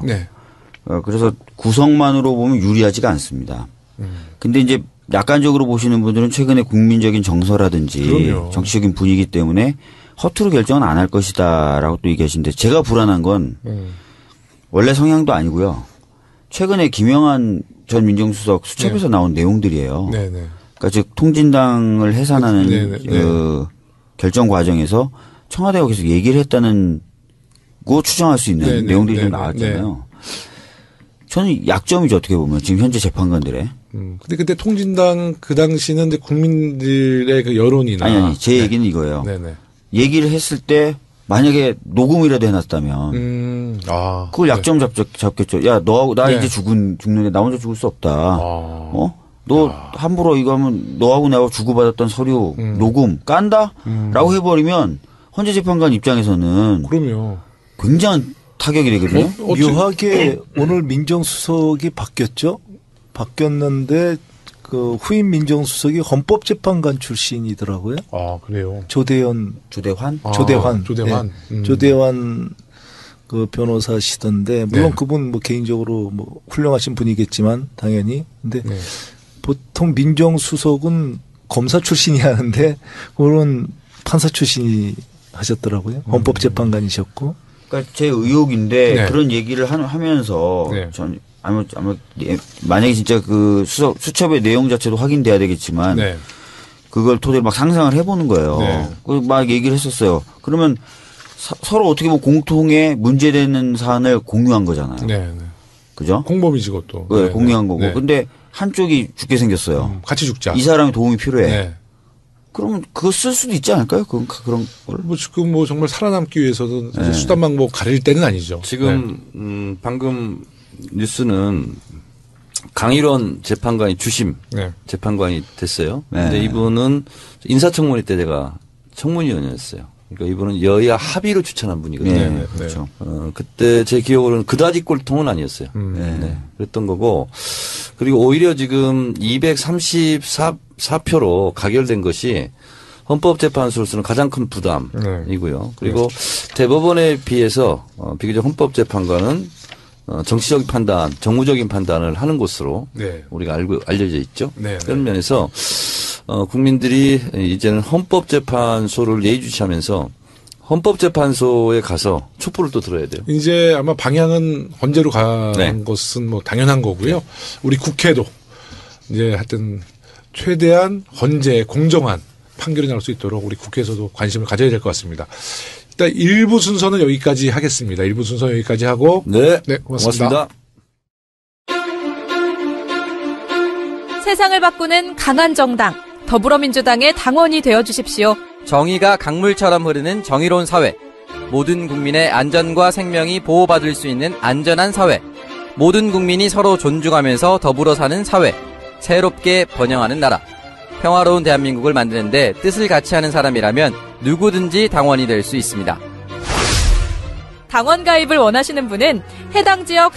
그래서 구성만으로 보면 유리하지가 않습니다. 근데 이제 약간적으로 보시는 분들은 최근에 국민적인 정서라든지 정치적인 분위기 때문에 허투루 결정은 안 할 것이다라고 또 얘기하시는데 제가 불안한 건 원래 성향도 아니고요. 최근에 김영한 전 민정수석 수첩에서 나온 내용들이에요. 그러니까 즉 통진당을 해산하는 결정 과정에서 청와대가 계속 얘기를 했다는 거 추정할 수 있는 내용들이 좀 나왔잖아요. 저는 약점이죠, 어떻게 보면. 지금 현재 재판관들의. 근데 그때 통진당 그 당시는 이제 국민들의 그 여론이나. 아니, 제 얘기는 이거예요. 얘기를 했을 때 만약에 녹음이라도 해놨다면. 그걸 약점 잡겠죠. 야, 너하고 나 이제 죽는데 나 혼자 죽을 수 없다. 너 함부로 이거 하면 너하고 내가 주고받았던 서류 녹음 깐다? 라고 해버리면 헌재 재판관 입장에서는. 그럼요. 굉장한 타격이 되거든요. 묘하게 오늘 민정수석이 바뀌었죠. 바뀌었는데 그 후임 민정수석이 헌법재판관 출신이더라고요. 그래요. 조대환. 조대환 그 변호사시던데 물론 그분 뭐 개인적으로 뭐 훌륭하신 분이겠지만 당연히 근데 보통 민정수석은 검사 출신이 하는데 그런 판사 출신이 하셨더라고요. 헌법재판관이셨고. 그러니까 제 의혹인데 그런 얘기를 하면서 전 아마 만약에 진짜 그 수첩의 내용 자체도 확인돼야 되겠지만 그걸 토대로 막 상상을 해보는 거예요. 막 얘기를 했었어요. 그러면 서로 어떻게 보면 공통의 문제되는 사안을 공유한 거잖아요. 그죠? 공범이지 그것도. 공유한 거고. 근데 한쪽이 죽게 생겼어요. 같이 죽자. 이 사람이 도움이 필요해. 그러면 그거 쓸 수도 있지 않을까요? 그런 걸. 뭐 지금 뭐 정말 살아남기 위해서는 수단 방법 가릴 때는 아니죠. 지금 방금 뉴스는 강일원 재판관이 주심 재판관이 됐어요. 근데 이분은 인사청문회 때 제가 청문위원이었어요. 그러니까 이분은 여야 합의로 추천한 분이거든요. 그렇죠. 그때 제 기억으로는 그다지 꼴통은 아니었어요. 그랬던 거고 그리고 오히려 지금 234표로 가결된 것이 헌법재판소로서는 가장 큰 부담이고요. 그리고 대법원에 비해서 비교적 헌법재판관은 정치적인 판단, 정무적인 판단을 하는 곳으로 우리가 알려져 있죠. 그런 면에서 국민들이 이제는 헌법재판소를 예의주시하면서 헌법재판소에 가서 촛불을 또 들어야 돼요. 이제 아마 방향은 헌재로 가는 네. 것은 뭐 당연한 거고요. 우리 국회도 이제 하여튼 최대한 헌재 공정한 판결이 나올 수 있도록 우리 국회에서도 관심을 가져야 될 것 같습니다. 일단 1부 순서는 여기까지 하겠습니다. 1부 순서 여기까지 하고 네, 고맙습니다. 세상을 바꾸는 강한 정당, 더불어민주당의 당원이 되어주십시오. 정의가 강물처럼 흐르는 정의로운 사회, 모든 국민의 안전과 생명이 보호받을 수 있는 안전한 사회, 모든 국민이 서로 존중하면서 더불어 사는 사회, 새롭게 번영하는 나라, 평화로운 대한민국을 만드는데 뜻을 같이 하는 사람이라면 누구든지 당원이 될 수 있습니다. 당원 가입을 원하시는 분은 해당 지역